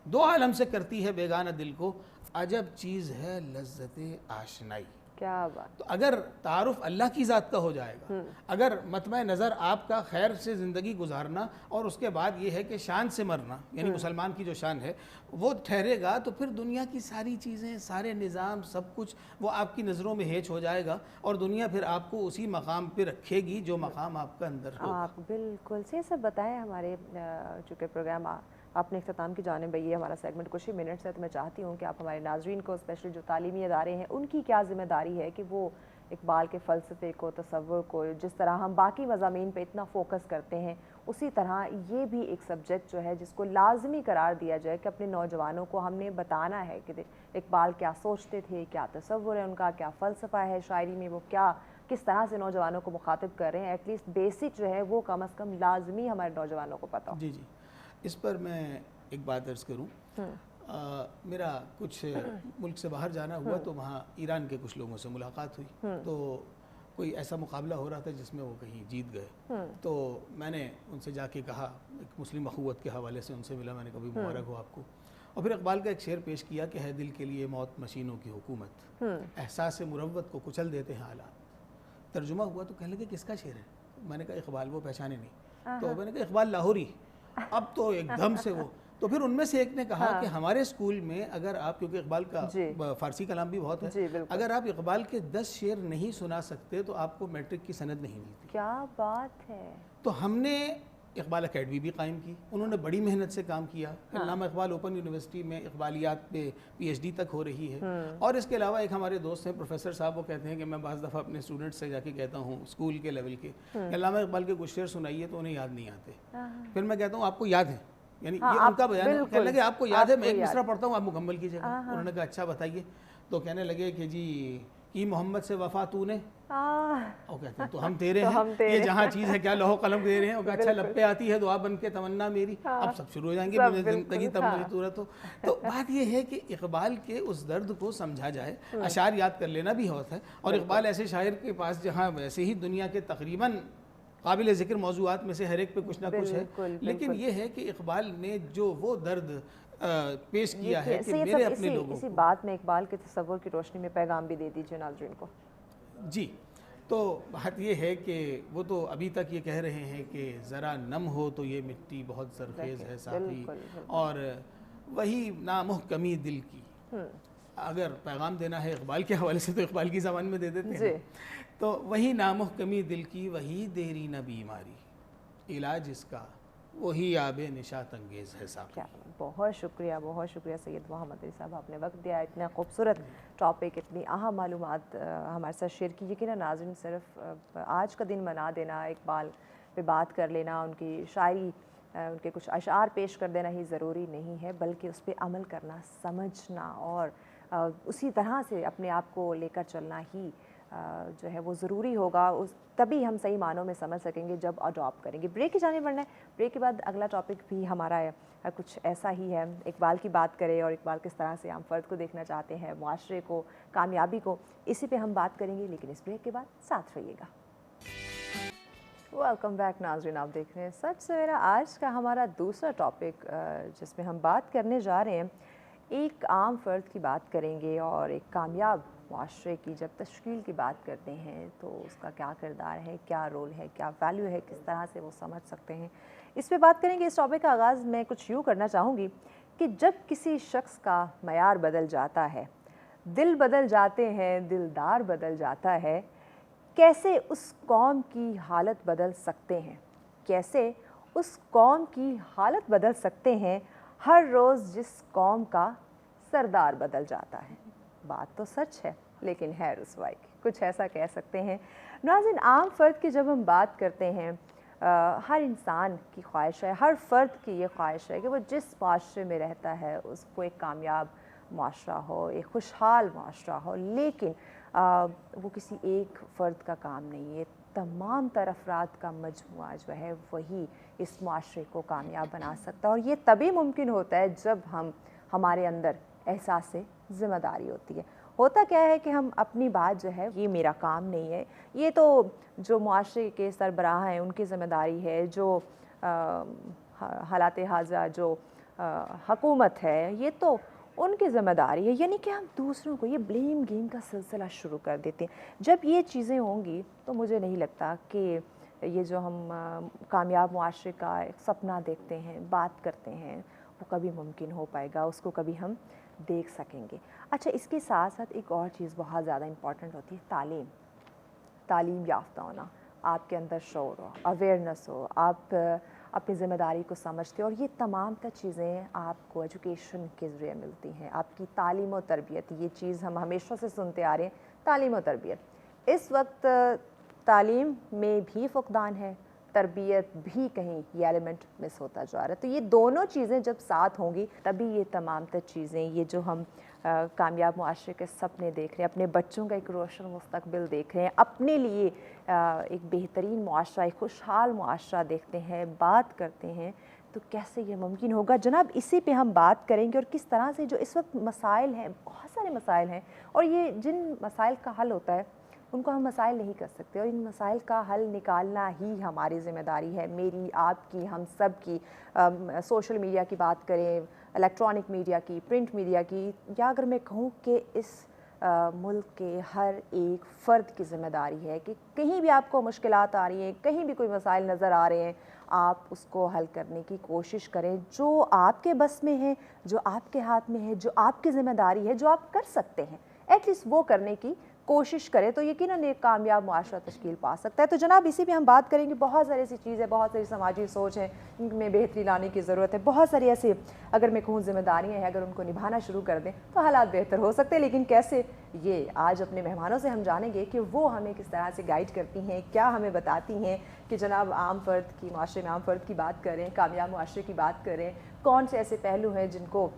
دو عالم سے کرتی ہے بیگانہ دل کو، عجب چیز ہے لذت آشنائی۔ کیا بات۔ تو اگر تعارف اللہ کی ذات کا ہو جائے گا، اگر مطمع نظر آپ کا خیر سے زندگی گزارنا، اور اس کے بعد یہ ہے کہ شان سے مرنا، یعنی مسلمان کی جو شان ہے وہ ٹھہرے گا، تو پھر دنیا کی ساری چیزیں، سارے نظام، سب کچھ وہ آپ کی نظروں میں ہیچ ہو جائے گا، اور دنیا پھر آپ کو اسی مقام پہ رکھے گی جو مقام آپ کا اندر ہوگا۔ آپ بالکل سے سب بتائیں، ہمارے چونکہ پروگرام اپنے اختتام کی جانب ہے، یہ ہمارا سیگمنٹ کچھ ہی منٹس ہے، تو میں چاہتی ہوں کہ آپ ہمارے ناظرین کو، اسپیشلی جو تعلیمی ادارے ہیں، ان کی کیا ذمہ داری ہے کہ وہ اقبال کے فلسفے کو، تصور کو، جس طرح ہم باقی مضامین پہ اتنا فوکس کرتے ہیں، اسی طرح یہ بھی ایک سبجیکٹ جو ہے جس کو لازمی قرار دیا جائے کہ اپنے نوجوانوں کو ہم نے بتانا ہے کہ اقبال کیا سوچتے تھے، کیا تصور ہے ان کا، کیا فلسفہ ہے شاعری میں، وہ کس طرح سے نوجوانوں کو مخاطب کر رہے ہیں، ایٹ لیسٹ بیسک جو ہے وہ کم از کم لازمی ہمارے نوجوانوں کو پتہ ہو۔ جی جی، اس پر میں ایک بات عرض کروں، میرا کچھ ملک سے باہر جانا ہوا تو وہاں ایران کے کچھ لوگوں سے ملاقات ہوئی، تو کوئی ایسا مقابلہ ہو رہا تھا جس میں وہ کہیں جیت گئے، تو میں نے ان سے جا کے کہا، ایک مسلم اخوت کے حوالے سے ان سے ملا، میں نے کبھی مبارک ہو آپ کو، اور پھر اقبال کا ایک شعر پیش کیا کہ ہے دل کے لیے موت مشینوں کی حکومت، احساس مروت کو کچل دیتے ہیں حالات۔ ترجمہ ہوا تو کہنے لگے کس کا شعر ہے؟ میں نے کہا اقبال، وہ پہچانے نہیں، تو میں نے کہا اقبال لاہوری، اب تو ایک دم سے وہ، تو پھر ان میں سے ایک نے کہا کہ ہمارے اسکول میں اگر آپ، کیونکہ اقبال کا فارسی کلام بھی بہت ہے، اگر آپ اقبال کے 10 شعر نہیں سنا سکتے تو آپ کو میٹرک کی سند نہیں ملتی۔ کیا بات ہے! تو ہم نے اقبال اکیڈمی بھی قائم کی، انہوں نے بڑی محنت سے کام کیا، علامہ اقبال اوپن یونیورسٹی میں اقبالیات پہ پی ایچ ڈی تک ہو رہی ہے، اور اس کے علاوہ ایک ہمارے دوست ہیں پروفیسر صاحب، وہ کہتے ہیں کہ میں بعض دفعہ اپنے اسٹوڈنٹ سے جا کے کہتا ہوں اسکول کے لیول کے کہ علامہ اقبال کے کچھ شعر سنائیے تو انہیں یاد نہیں آتے، پھر میں کہتا ہوں آپ کو یاد ہے، یعنی یہ ان کا بیان ہے، کہنے لگے آپ کو یاد ہے، میں ایک مصرع پڑھتا ہوں آپ مکمل کیجیے گا، انہوں نے کہا اچھا بتائیے، تو کہنے لگے کہ جی کی محمد سے وفا تو نے، اور کہتے ہیں تو ہم تیرے ہیں، یہ جہاں چیز ہے کیا لوح قلم دے رہے ہیں، اور کہ اچھا لب پہ آتی ہے دعا بن کے تمنا میری، اب سب شروع ہو جائیں گے، مجھے زندگی تب مجھے صورت ہو۔ تو بات یہ ہے کہ اقبال کے اس درد کو سمجھا جائے، اشعار یاد کر لینا بھی ہوتا ہے، اور اقبال ایسے شاعر کے پاس جہاں ویسے ہی دنیا کے تقریباً قابل ذکر موضوعات میں سے ہر ایک پہ کچھ نہ کچھ ہے، لیکن یہ ہے کہ اقبال نے جو وہ درد پیش کیا ہے کہ میرے اپنے لوگوں کو، اسی بات میں اقبال کے تصور کی روشنی میں پیغام بھی دے دیجیے ناظرین کو۔ جی، تو بات یہ ہے کہ وہ تو ابھی تک یہ کہہ رہے ہیں کہ ذرا نم ہو تو یہ مٹی بہت زرخیز ہے ساقی، اور وہی نامحکمی دل کی، اگر پیغام دینا ہے اقبال کے حوالے سے تو اقبال کی زبان میں دے دیتے ہیں، تو وہی نامحکمی دل کی، وہی دیری نہ بیماری، علاج اس کا وہی آب نشاط انگیز ہے ساقی۔ بہت شکریہ سید محمد علی صاحب، آپ نے وقت دیا، اتنا خوبصورت ٹاپک، اتنی اہم معلومات ہمارے ساتھ شیئر کی۔ یقیناً ناظرین، صرف آج کا دن منا دینا، اقبال پہ بات کر لینا، ان کی شاعری، ان کے کچھ اشعار پیش کر دینا ہی ضروری نہیں ہے، بلکہ اس پہ عمل کرنا، سمجھنا، اور اسی طرح سے اپنے آپ کو لے کر چلنا ہی جو ہے وہ ضروری ہوگا، تبھی ہم صحیح معنوں میں سمجھ سکیں گے جب اڈاپٹ کریں گے۔ بریک کی جانب بڑھنا ہے، بریک کے بعد اگلا ٹاپک بھی ہمارا کچھ ایسا ہی ہے، اقبال کی بات کرے اور اقبال کس طرح سے عام فرد کو دیکھنا چاہتے ہیں، معاشرے کو، کامیابی کو، اسی پہ ہم بات کریں گے، لیکن اس بریک کے بعد ساتھ رہیے گا۔ ویلکم بیک ناظرین، آپ دیکھ رہے ہیں سچ سویرا۔ آج کا ہمارا دوسرا ٹاپک جس میں ہم بات کرنے جا رہے ہیں، ایک عام فرد کی بات کریں گے، اور ایک کامیاب معاشرے کی جب تشکیل کی بات کرتے ہیں تو اس کا کیا کردار ہے، کیا رول ہے، کیا ویلیو ہے، کس طرح سے وہ سمجھ سکتے ہیں، اس پہ بات کریں گے۔ اس ٹاپک کا آغاز میں کچھ یوں کرنا چاہوں گی کہ جب کسی شخص کا معیار بدل جاتا ہے، دل بدل جاتے ہیں، دلدار بدل جاتا ہے، کیسے اس قوم کی حالت بدل سکتے ہیں، کیسے اس قوم کی حالت بدل سکتے ہیں ہر روز جس قوم کا سردار بدل جاتا ہے۔ بات تو سچ ہے لیکن ہے رسوائی کی، کچھ ایسا کہہ سکتے ہیں۔ ناظرین، عام فرد کی جب ہم بات کرتے ہیں، ہر انسان کی خواہش ہے، ہر فرد کی یہ خواہش ہے کہ وہ جس معاشرے میں رہتا ہے اس کو ایک کامیاب معاشرہ ہو، ایک خوشحال معاشرہ ہو، لیکن وہ کسی ایک فرد کا کام نہیں ہے، تمام تر افراد کا مجموعہ جو ہے وہی اس معاشرے کو کامیاب بنا سکتا ہے، اور یہ تبھی ممکن ہوتا ہے جب ہمارے اندر احساس ذمہ داری ہوتی ہے۔ ہوتا کیا ہے کہ ہم اپنی بات جو ہے، یہ میرا کام نہیں ہے، یہ تو جو معاشرے کے سربراہ ہیں ان کی ذمہ داری ہے، جو حالات حاضرہ جو حکومت ہے یہ تو ان کی ذمہ داری ہے، یعنی کہ ہم دوسروں کو یہ بلیم گیم کا سلسلہ شروع کر دیتے ہیں۔ جب یہ چیزیں ہوں گی تو مجھے نہیں لگتا کہ یہ جو ہم کامیاب معاشرے کا ایک سپنا دیکھتے ہیں، بات کرتے ہیں، وہ کبھی ممکن ہو پائے گا، اس کو کبھی ہم دیکھ سکیں گے۔ اچھا، اس کے ساتھ ساتھ ایک اور چیز بہت زیادہ امپورٹنٹ ہوتی ہے، تعلیم یافتہ ہونا، آپ کے اندر شعور ہو، اویئرنیس ہو، آپ اپنی ذمہ داری کو سمجھتے ہو، اور یہ تمام تر چیزیں آپ کو ایجوکیشن کے ذریعے ملتی ہیں، آپ کی تعلیم و تربیت۔ یہ چیز ہم ہمیشہ سے سنتے آ رہے ہیں، تعلیم و تربیت۔ اس وقت تعلیم میں بھی فقدان ہے، تربیت بھی کہیں یہ ایلیمنٹ مس ہوتا جا رہا ہے، تو یہ دونوں چیزیں جب ساتھ ہوں گی تبھی یہ تمام تر چیزیں، یہ جو ہم کامیاب معاشرے کے سپنے دیکھ رہے ہیں، اپنے بچوں کا ایک روشن مستقبل دیکھ رہے ہیں، اپنے لیے ایک بہترین معاشرہ، ایک خوشحال معاشرہ دیکھتے ہیں، بات کرتے ہیں، تو کیسے یہ ممکن ہوگا؟ جناب، اسی پہ ہم بات کریں گے، اور کس طرح سے جو اس وقت مسائل ہیں، بہت سارے مسائل ہیں، اور یہ جن مسائل کا حل ہوتا ہے ان کو ہم مسائل نہیں کر سکتے, اور ان مسائل کا حل نکالنا ہی ہماری ذمہ داری ہے, میری, آپ کی, ہم سب کی. سوشل میڈیا کی بات کریں, الیکٹرانک میڈیا کی, پرنٹ میڈیا کی, یا اگر میں کہوں کہ اس ملک کے ہر ایک فرد کی ذمہ داری ہے کہ کہیں بھی آپ کو مشکلات آ رہی ہیں, کہیں بھی کوئی مسائل نظر آ رہے ہیں, آپ اس کو حل کرنے کی کوشش کریں. جو آپ کے بس میں ہے, جو آپ کے ہاتھ میں ہے, جو آپ کی ذمہ داری ہے, جو آپ کر سکتے ہیں, ایٹ لیسٹ وہ کرنے کی کوشش کریں, تو یقیناً ایک کامیاب معاشرہ تشکیل پا سکتا ہے. تو جناب اسی پہ ہم بات کریں گے. بہت ساری ایسی چیزیں, بہت ساری سماجی سوچ ہیں, ان میں بہتری لانے کی ضرورت ہے. بہت ساری ایسی, اگر میں کہوں ذمہ داریاں ہیں, اگر ان کو نبھانا شروع کر دیں تو حالات بہتر ہو سکتے ہیں. لیکن کیسے, یہ آج اپنے مہمانوں سے ہم جانیں گے کہ وہ ہمیں کس طرح سے گائیڈ کرتی ہیں, کیا ہمیں بتاتی ہیں کہ جناب عام فرد کی, معاشرے میں عام فرد کی بات کریں, کامیاب معاشرے کی بات کریں, کون سے ایسے پہلو ہیں جن کو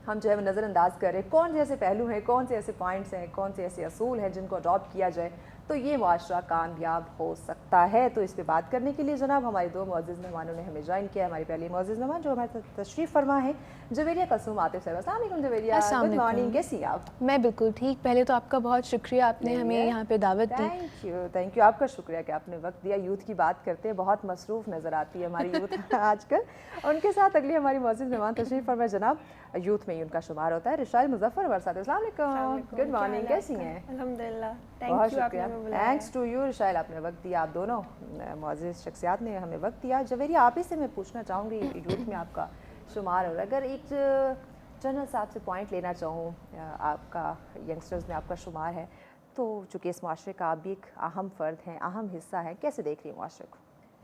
ہم جو ہے وہ نظر انداز کریں, کون سے ایسے پہلو ہیں, کون سے ایسے پوائنٹس ہیں, کون سے ایسے اصول ہیں جن کو اڈاپٹ کیا جائے تو یہ معاشرہ کامیاب ہو سکتا ہے. تو اس پہ بات کرنے کے لیے جناب ہمارے دو معزز مہمانوں نے ہمیں جوائن کیا. ہماری پہلی معزز مہمان جو ہمارے تشریف فرما ہے جویریہ کلثوم عاطف صاحبہ. السلام علیکم جویریہ, گڈ مارننگ, کیسی ہیں آپ؟ میں بالکل ٹھیک. پہلے تو آپ کا بہت شکریہ, آپ نے ہمیں یہاں پہ دعوت دی. تھینک یو, آپ کا شکریہ کہ آپ نے وقت دیا. یوتھ کی بات کرتے ہیں, بہت مصروف نظر آتی ہے ہماری یوتھ آج کل. ان کے ساتھ اگلی ہماری معزز مہمان تشریف فرما, جناب یوتھ میں ہی ان کا شمار ہوتا ہے, رشائل مظفر ہمارے ساتھ. السلام علیکم, گڈ مارننگ, کیسی ہیں؟ الحمدللہ, بہت شکریہ, تھینکس ٹو یو رشائل, آپ نے وقت دیا. آپ دونوں معزز شخصیات نے ہمیں وقت دیا. جویریہ آپ ہی سے میں پوچھنا چاہوں گی, یوتھ میں آپ کا شمار ہو رہا ہے, اگر ایک جنرل صاحب سے پوائنٹ لینا چاہوں, آپ کا ینگسٹرز میں آپ کا شمار ہے, تو چونکہ اس معاشرے کا آپ بھی ایک اہم فرد ہیں, اہم حصہ ہیں, کیسے دیکھ رہی ہیں معاشرے کو؟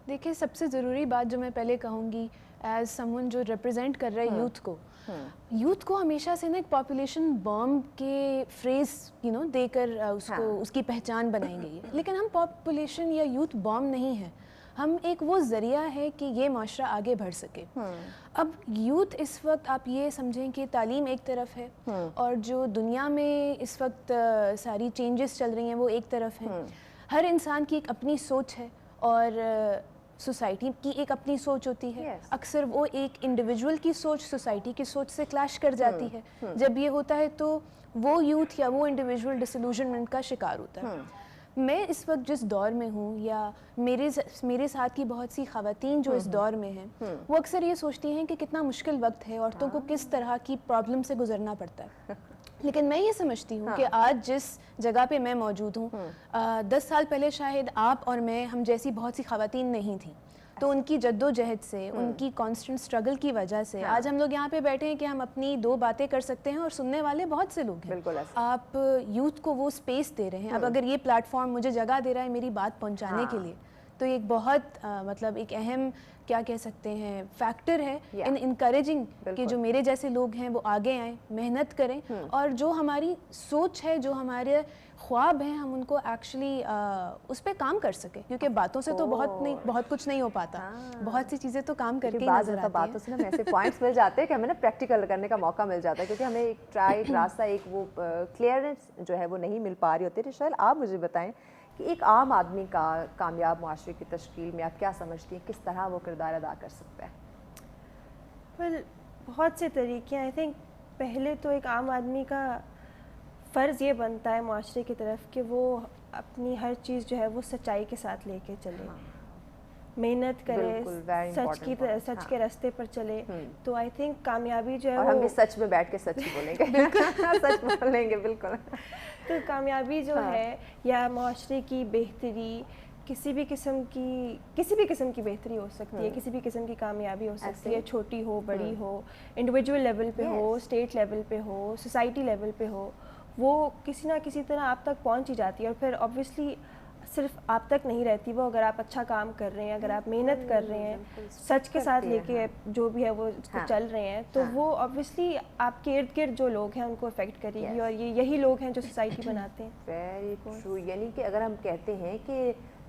دیکھیں سب سے ضروری بات جو میں پہلے کہوں گی ایز سم ون جو ریپرزینٹ کر رہا ہے یوتھ کو ہمیشہ سے نا ایک پاپولیشن بام کے فریز دے کر اس کی پہچان بنائی گئی ہے. لیکن ہم پاپولیشن یا یوتھ بام نہیں ہیں, ہم ایک وہ ذریعہ ہے کہ یہ معاشرہ آگے بڑھ سکے. اب یوتھ اس وقت آپ یہ سمجھیں کہ تعلیم ایک طرف ہے اور جو دنیا میں اس وقت ساری چینجز چل رہی ہیں وہ ایک طرف ہیں. ہر انسان کی ایک اپنی سوچ ہے اور سوسائٹی کی ایک اپنی سوچ ہوتی ہے. اکثر وہ ایک انڈیویجول کی سوچ سوسائٹی کی سوچ سے کلیش کر جاتی ہے. جب یہ ہوتا ہے تو وہ یوتھ یا وہ انڈیویجول ڈسلوژنمنٹ کا شکار ہوتا ہے. میں اس وقت جس دور میں ہوں یا میرے ساتھ کی بہت سی خواتین جو اس دور میں ہیں وہ اکثر یہ سوچتی ہیں کہ کتنا مشکل وقت ہے, عورتوں کو کس طرح کی پرابلم سے گزرنا پڑتا ہے. لیکن میں یہ سمجھتی ہوں کہ آج جس جگہ پہ میں موجود ہوں, 10 سال پہلے شاید آپ اور میں ہم جیسی بہت سی خواتین نہیں تھیں. تو ان کی جد و جہد سے, ان کی کانسٹنٹ اسٹرگل کی وجہ سے آج ہم لوگ یہاں پہ بیٹھے ہیں کہ ہم اپنی دو باتیں کر سکتے ہیں اور سننے والے بہت سے لوگ ہیں. آپ یوتھ کو وہ اسپیس دے رہے ہیں. اب اگر یہ پلیٹ فارم مجھے جگہ دے رہا ہے میری بات پہنچانے کے لیے, تو ایک بہت مطلب ایک اہم کیا کہہ سکتے ہیں فیکٹر ہے ان انکریجنگ کہ جو میرے جیسے لوگ ہیں وہ آگے آئیں, محنت کریں, اور جو ہماری سوچ ہے, جو ہمارے خواب ہیں, ہم ان کو ایکچولی اس پہ کام کر سکیں. کیونکہ باتوں سے تو بہت کچھ نہیں ہو پاتا, بہت سی چیزیں تو کام کر کے نظر آتی ہیں. باتوں سے ہمیں ایسے پوائنٹس مل جاتے ہیں کہ ہمیں نا پریکٹیکل کرنے کا موقع مل جاتا ہے, کیونکہ ہمیں ایک ایک راستہ, ایک وہ کلیئرنس جو ہے وہ نہیں مل پا رہی ہوتی. رشائل آپ مجھے بتائیں کہ ایک عام آدمی کا کامیاب معاشرے کی تشکیل میں آپ کیا سمجھتی ہیں, کس طرح وہ کردار ادا کر سکتا ہے؟ بہت سے طریقے ہیں. آئی تھنک پہلے تو ایک عام آدمی کا فرض یہ بنتا ہے معاشرے کی طرف کہ وہ اپنی ہر چیز جو ہے وہ سچائی کے ساتھ لے کے چلے, محنت کرے, سچ کے راستے پر چلے. تو آئی تھنک کامیابی جو ہے اور ہم بھی سچ میں بیٹھ کے سچ ہی بولیں گے, سچ بولیں گے بالکل. تو کامیابی جو ہے یا معاشرے کی بہتری, کسی بھی قسم کی بہتری ہو سکتی ہے, کسی بھی قسم کی کامیابی ہو سکتی ہے, چھوٹی ہو بڑی ہو, انڈیویجول لیول پہ ہو, اسٹیٹ لیول پہ ہو, سوسائٹی لیول پہ ہو, وہ کسی نہ کسی طرح آپ تک پہنچ ہی جاتی ہے. اور پھر آبویسلی صرف آپ تک نہیں رہتی وہ, اگر آپ اچھا کام کر رہے ہیں, اگر آپ محنت کر رہے ہیں, سچ کے ساتھ لے کے جو بھی ہے وہ چل رہے ہیں, تو وہ آبویسلی آپ کے ارد گرد جو لوگ ہیں ان کو افیکٹ کرے گی, اور یہی لوگ ہیں جو سوسائٹی بناتے ہیں. Very true. یعنی کہ اگر ہم کہتے ہیں کہ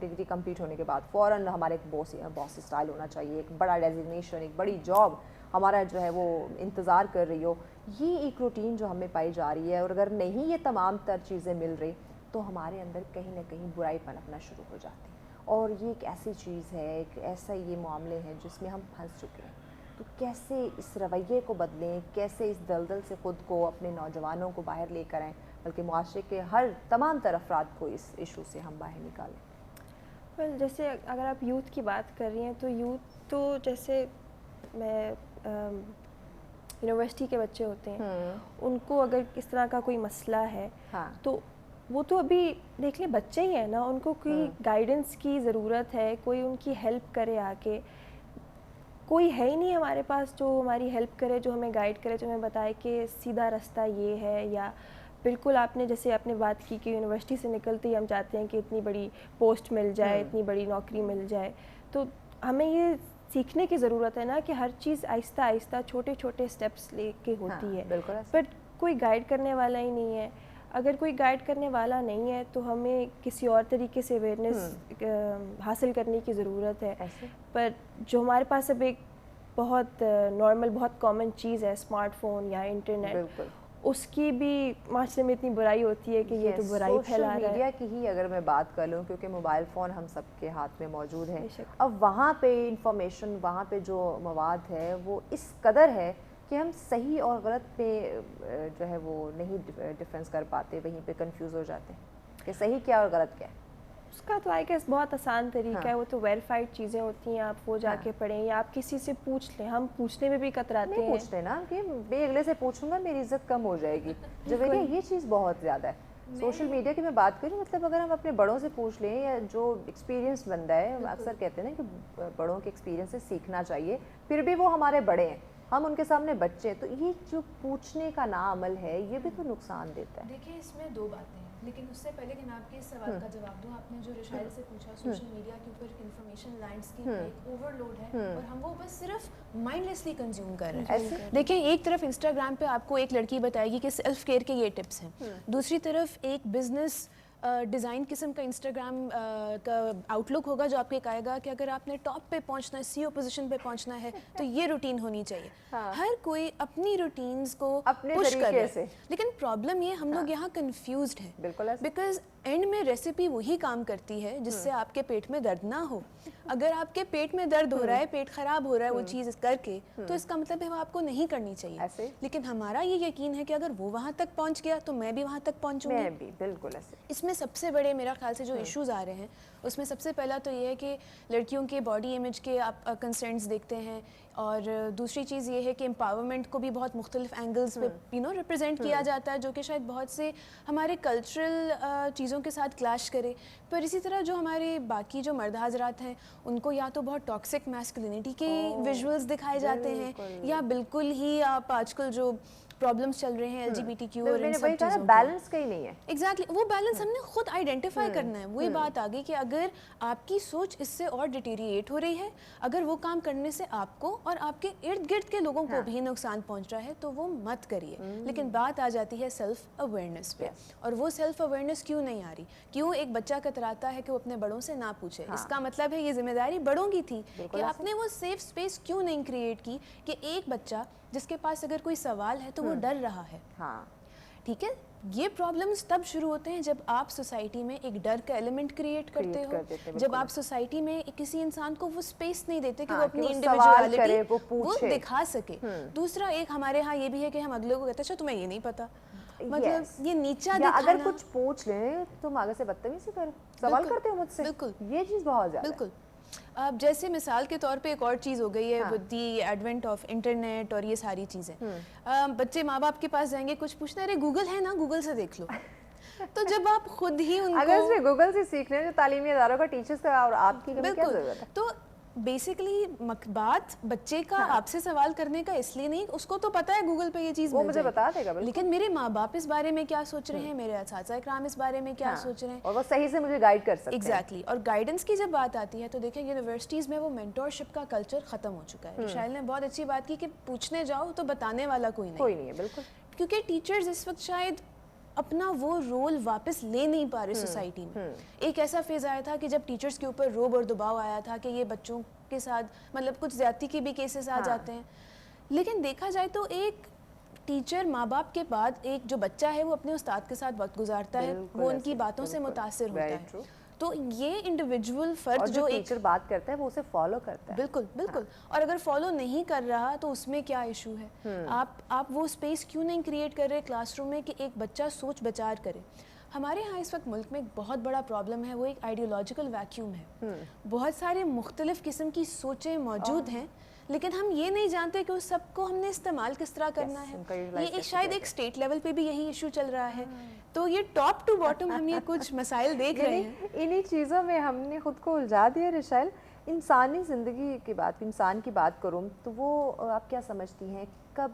ڈگری کمپلیٹ ہونے کے بعد فوراً ہمارا ایک باس اسٹائل ہونا چاہیے, ایک بڑا ڈیزگنیشن, ایک بڑی جاب ہمارا جو ہے وہ انتظار کر رہی ہو. یہ ایک روٹین جو ہمیں پائی جا رہی ہے, اور اگر نہیں یہ تمام تر چیزیں مل رہی تو ہمارے اندر کہیں نہ کہیں برائی پنپنا شروع ہو جاتی ہے. اور یہ ایک ایسی چیز ہے, ایک ایسا یہ معاملے ہیں جس میں ہم پھنس چکے ہیں. تو کیسے اس رویے کو بدلیں, کیسے اس دلدل سے خود کو, اپنے نوجوانوں کو باہر لے کر آئیں, بلکہ معاشرے کے تمام تر افراد کو اس ایشو سے ہم باہر نکالیں. جیسے اگر آپ یوتھ کی بات کر رہی ہیں تو یوتھ تو جیسے میں یونیورسٹی کے بچے ہوتے ہیں, ان کو اگر اس طرح کا کوئی مسئلہ ہے تو وہ تو ابھی دیکھ لیں بچے ہی ہیں نا, ان کو کوئی گائیڈنس کی ضرورت ہے, کوئی ان کی ہیلپ کرے. آ کے کوئی ہے ہی نہیں ہمارے پاس جو ہماری ہیلپ کرے, جو ہمیں گائیڈ کرے, جو ہمیں بتائے کہ سیدھا رستہ یہ ہے. یا بالکل آپ نے جیسے آپ نے بات کی کہ یونیورسٹی سے نکلتے ہی ہم چاہتے ہیں کہ اتنی بڑی پوسٹ مل جائے, اتنی بڑی نوکری مل جائے. تو ہمیں یہ سیکھنے کی ضرورت ہے نا کہ ہر چیز آہستہ آہستہ چھوٹے چھوٹے اسٹیپس لے کے ہوتی ہے, بٹ کوئی گائیڈ کرنے والا ہی نہیں ہے. اگر کوئی گائیڈ کرنے والا نہیں ہے تو ہمیں کسی اور طریقے سے اویئرنیس حاصل کرنے کی ضرورت ہے. پر جو ہمارے پاس اب ایک بہت نارمل, بہت کامن چیز ہے اسمارٹ فون یا انٹرنیٹ, اس کی بھی معاشرے میں اتنی برائی ہوتی ہے کہ یہ تو برائی پھیلا رہا ہے. میڈیا کی ہی اگر میں بات کر لوں, کیونکہ موبائل فون ہم سب کے ہاتھ میں موجود ہے, اب وہاں پہ انفارمیشن, وہاں پہ جو مواد ہے وہ اس قدر ہے کہ ہم صحیح اور غلط پہ جو ہے وہ نہیں ڈفرینس کر پاتے, وہیں پہ کنفیوز ہو جاتے ہیں کہ صحیح کیا اور غلط کیا ہے. اس کا تو آئی گیس بہت آسان طریقہ ہے, وہ تو ویریفائڈ چیزیں ہوتی ہیں, آپ وہ جا کے پڑھیں یا آپ کسی سے پوچھ لیں. ہم پوچھنے میں بھی کتراتے ہیں, پوچھتے نا کہ بے اگلے سے پوچھوں گا میری عزت کم ہو جائے گی. جو یہ چیز بہت زیادہ ہے سوشل میڈیا کی میں بات کروں. مطلب اگر ہم اپنے بڑوں سے پوچھ لیں یا جو ایکسپیرینس بندہ ہے, اکثر کہتے ہیں نا کہ بڑوں کے ایکسپیرینس سے سیکھنا چاہیے, پھر بھی وہ ہمارے بڑے ہیں, ہم ان کے سامنے بچے ہیں. تو یہ جو پوچھنے کا ناعمل ہے یہ بھی تو نقصان دیتا ہے. دیکھیں اس میں دو باتیں ہیں, لیکن اس سے پہلے کہ میں آپ کے اس سوال کا جواب دوں, آپ نے جو رشائل سے پوچھا سوشل میڈیا کے اوپر انفارمیشن لینڈسکیپ ایک اوور لوڈ ہے اور ہم وہ بس صرف مائنڈ لیسلی کنزیوم کر رہے ہیں. دیکھیں ایک طرف انسٹاگرام پہ آپ کو ایک لڑکی بتائے گی کہ سیلف کیئر کے یہ ٹپس ہیں, دوسری طرف ایک بزنس ڈیزائن قسم کا انسٹاگرام کا آؤٹ لک ہوگا جو آپ کو کہے گا کہ اگر آپ نے ٹاپ پہ پہنچنا ہے, سی او پوزیشن پہ پہنچنا ہے تو یہ روٹین ہونی چاہیے. ہر کوئی اپنی روٹینز کو پش کر رہا ہے, لیکن پرابلم یہ ہم لوگ یہاں کنفیوزڈ ہیں, بیکاز اینڈ میں ریسیپی وہی کام کرتی ہے جس سے آپ کے پیٹ میں درد نہ ہو. اگر آپ کے پیٹ میں درد ہو رہا ہے, پیٹ خراب ہو رہا ہے وہ چیز کر کے, تو اس کا مطلب ہے وہ آپ کو نہیں کرنی چاہیے. لیکن ہمارا یہ یقین ہے کہ اگر وہ وہاں تک پہنچ گیا تو میں بھی وہاں تک پہنچوں گی. بالکل ایسے. اس میں سب سے بڑے میرا خیال سے جو ایشوز آ رہے ہیں اس میں سب سے پہلا تو یہ ہے کہ لڑکیوں کے باڈی امیج کے آپ کنسرنس دیکھتے ہیں, اور دوسری چیز یہ ہے کہ امپاورمنٹ کو بھی بہت مختلف اینگلز پہ ریپرزینٹ کیا جاتا ہے, جو کہ شاید بہت سے ہمارے کلچرل چیزوں کے ساتھ کلیش کرے. پر اسی طرح جو ہمارے باقی جو مرد حضرات ہیں ان کو یا تو بہت ٹاکسک میسکلینٹی کے ویژولز دکھائے جاتے ہیں, یا بالکل ہی آپ آج کل جو پرابلمس چل رہے ہیں L G B T Q اور ان سب چیزوں کا بیلنس کہیں نہیں ہے. ایگزیکٹلی, وہ بیلنس ہم نے خود آئیڈینٹیفائی کرنا ہے. وہی بات آ گئی کہ اگر آپ کی سوچ اس سے اور ڈیٹیریٹ ہو رہی ہے, اگر وہ کام کرنے سے آپ کو اور آپ کے ارد گرد کے لوگوں کو بھی نقصان پہنچ رہا ہے تو وہ مت کریے. لیکن بات آ جاتی ہے سیلف اویئرنیس پہ, اور وہ سیلف اویئرنیس کیوں نہیں آ رہی؟ کیوں ایک بچہ کتراتا ہے کہ وہ اپنے بڑوں سے نہ پوچھے؟ اس کا مطلب ہے یہ ذمہ داری بڑوں کی تھی کہ آپ نے وہ سیف اسپیس کیوں نہیں کریٹ کی کہ ایک بچہ جس کے پاس اگر کوئی سوال ہے تو وہ ڈر رہا ہے. ٹھیک ہے, یہ پرابلمس تب شروع ہوتے ہیں جب آپ سوسائٹی میں ایک ڈر کا ایلیمنٹ کریٹ کرتے ہو, جب آپ سوسائٹی میں کسی انسان کو وہ اسپیس نہیں دیتے کہ وہ اپنی انڈیویجوالٹی وہ دکھا سکے. دوسرا ایک ہمارے ہاں یہ بھی ہے کہ ہم اگلے کو کہتے ہیں اچھا تمہیں یہ نہیں پتا, مطلب یہ نیچا دکھانا. اگر کچھ پوچھ لیں تم آگے سے بدتمیزی کرو, سوال کرتے ہو مجھ سے. بالکل, یہ چیز بہت زیادہ. بالکل. اب جیسے مثال کے طور پہ ایک اور چیز ہو گئی ہے with the Advent of internet اور یہ ساری چیزیں, بچے ماں باپ کے پاس جائیں گے کچھ پوچھنا, ارے گوگل ہے نا, گوگل سے دیکھ لو. تو جب آپ خود ہی ان کو اگر اس میں گوگل سے سیکھنے جو تعلیمی اداروں کا ٹیچرز کا اور آپ کی کیا ضرورت ہے؟ تو بیسیکلی بات بچے کا آپ سے سوال کرنے کا اس لیے نہیں, اس کو تو پتا ہے گوگل پہ یہ چیز وہ مجھے بتا دے گا, لیکن میرے ماں باپ اس بارے میں کیا سوچ رہے ہیں, میرے اساتذہ اکرام اس بارے میں کیا سوچ رہے ہیں, اور وہ صحیح سے مجھے گائیڈ کر سکتے ہیں. ایگزیکٹلی. اور گائیڈنس کی جب بات آتی ہے تو دیکھیں یونیورسٹیز میں وہ مینٹورشپ کا کلچر ختم ہو چکا ہے. رشائل نے بہت اچھی بات کی کہ پوچھنے جاؤ تو بتانے والا کوئی نہیں ہے. بالکل, کیونکہ ٹیچرز اس وقت شاید اپنا وہ رول واپس لے نہیں پا رہے سوسائٹی میں. ایک ایسا فیز آیا تھا کہ جب ٹیچرز کے اوپر روب اور دباؤ آیا تھا کہ یہ بچوں کے ساتھ مطلب کچھ زیادتی کے بھی کیسز آ جاتے ہیں. لیکن دیکھا جائے تو ایک ٹیچر ماں باپ کے بعد ایک جو بچہ ہے وہ اپنے استاد کے ساتھ وقت گزارتا ہے, وہ ان کی باتوں سے متاثر ہوتا ہے. تو یہ انڈیویجول فرد جو ٹیچر بات کرتا ہے وہ اسے فالو کرتا ہے. بالکل بالکل. اور اگر فالو نہیں کر رہا تو اس میں کیا ایشو ہے؟ آپ وہ اسپیس کیوں نہیں کریٹ کر رہے کلاس روم میں کہ ایک بچہ سوچ بچار کرے؟ ہمارے ہاں اس وقت ملک میں ایک بہت بڑا پرابلم ہے, وہ ایک آئیڈیولوجیکل ویکیوم ہے. بہت سارے مختلف قسم کی سوچیں موجود ہیں, لیکن ہم یہ نہیں جانتے کہ اس سب کو ہم نے استعمال کس طرح کرنا ہے. یہ شاید ایک اسٹیٹ لیول پہ بھی یہی ایشو چل رہا ہے. تو یہ ٹاپ ٹو باٹم ہم یہ کچھ مسائل دیکھ رہے ہیں. انہی چیزوں میں ہم نے خود کو الجھا دیا. رشائل, انسانی زندگی کی بات, انسان کی بات کروں تو وہ آپ کیا سمجھتی ہیں کب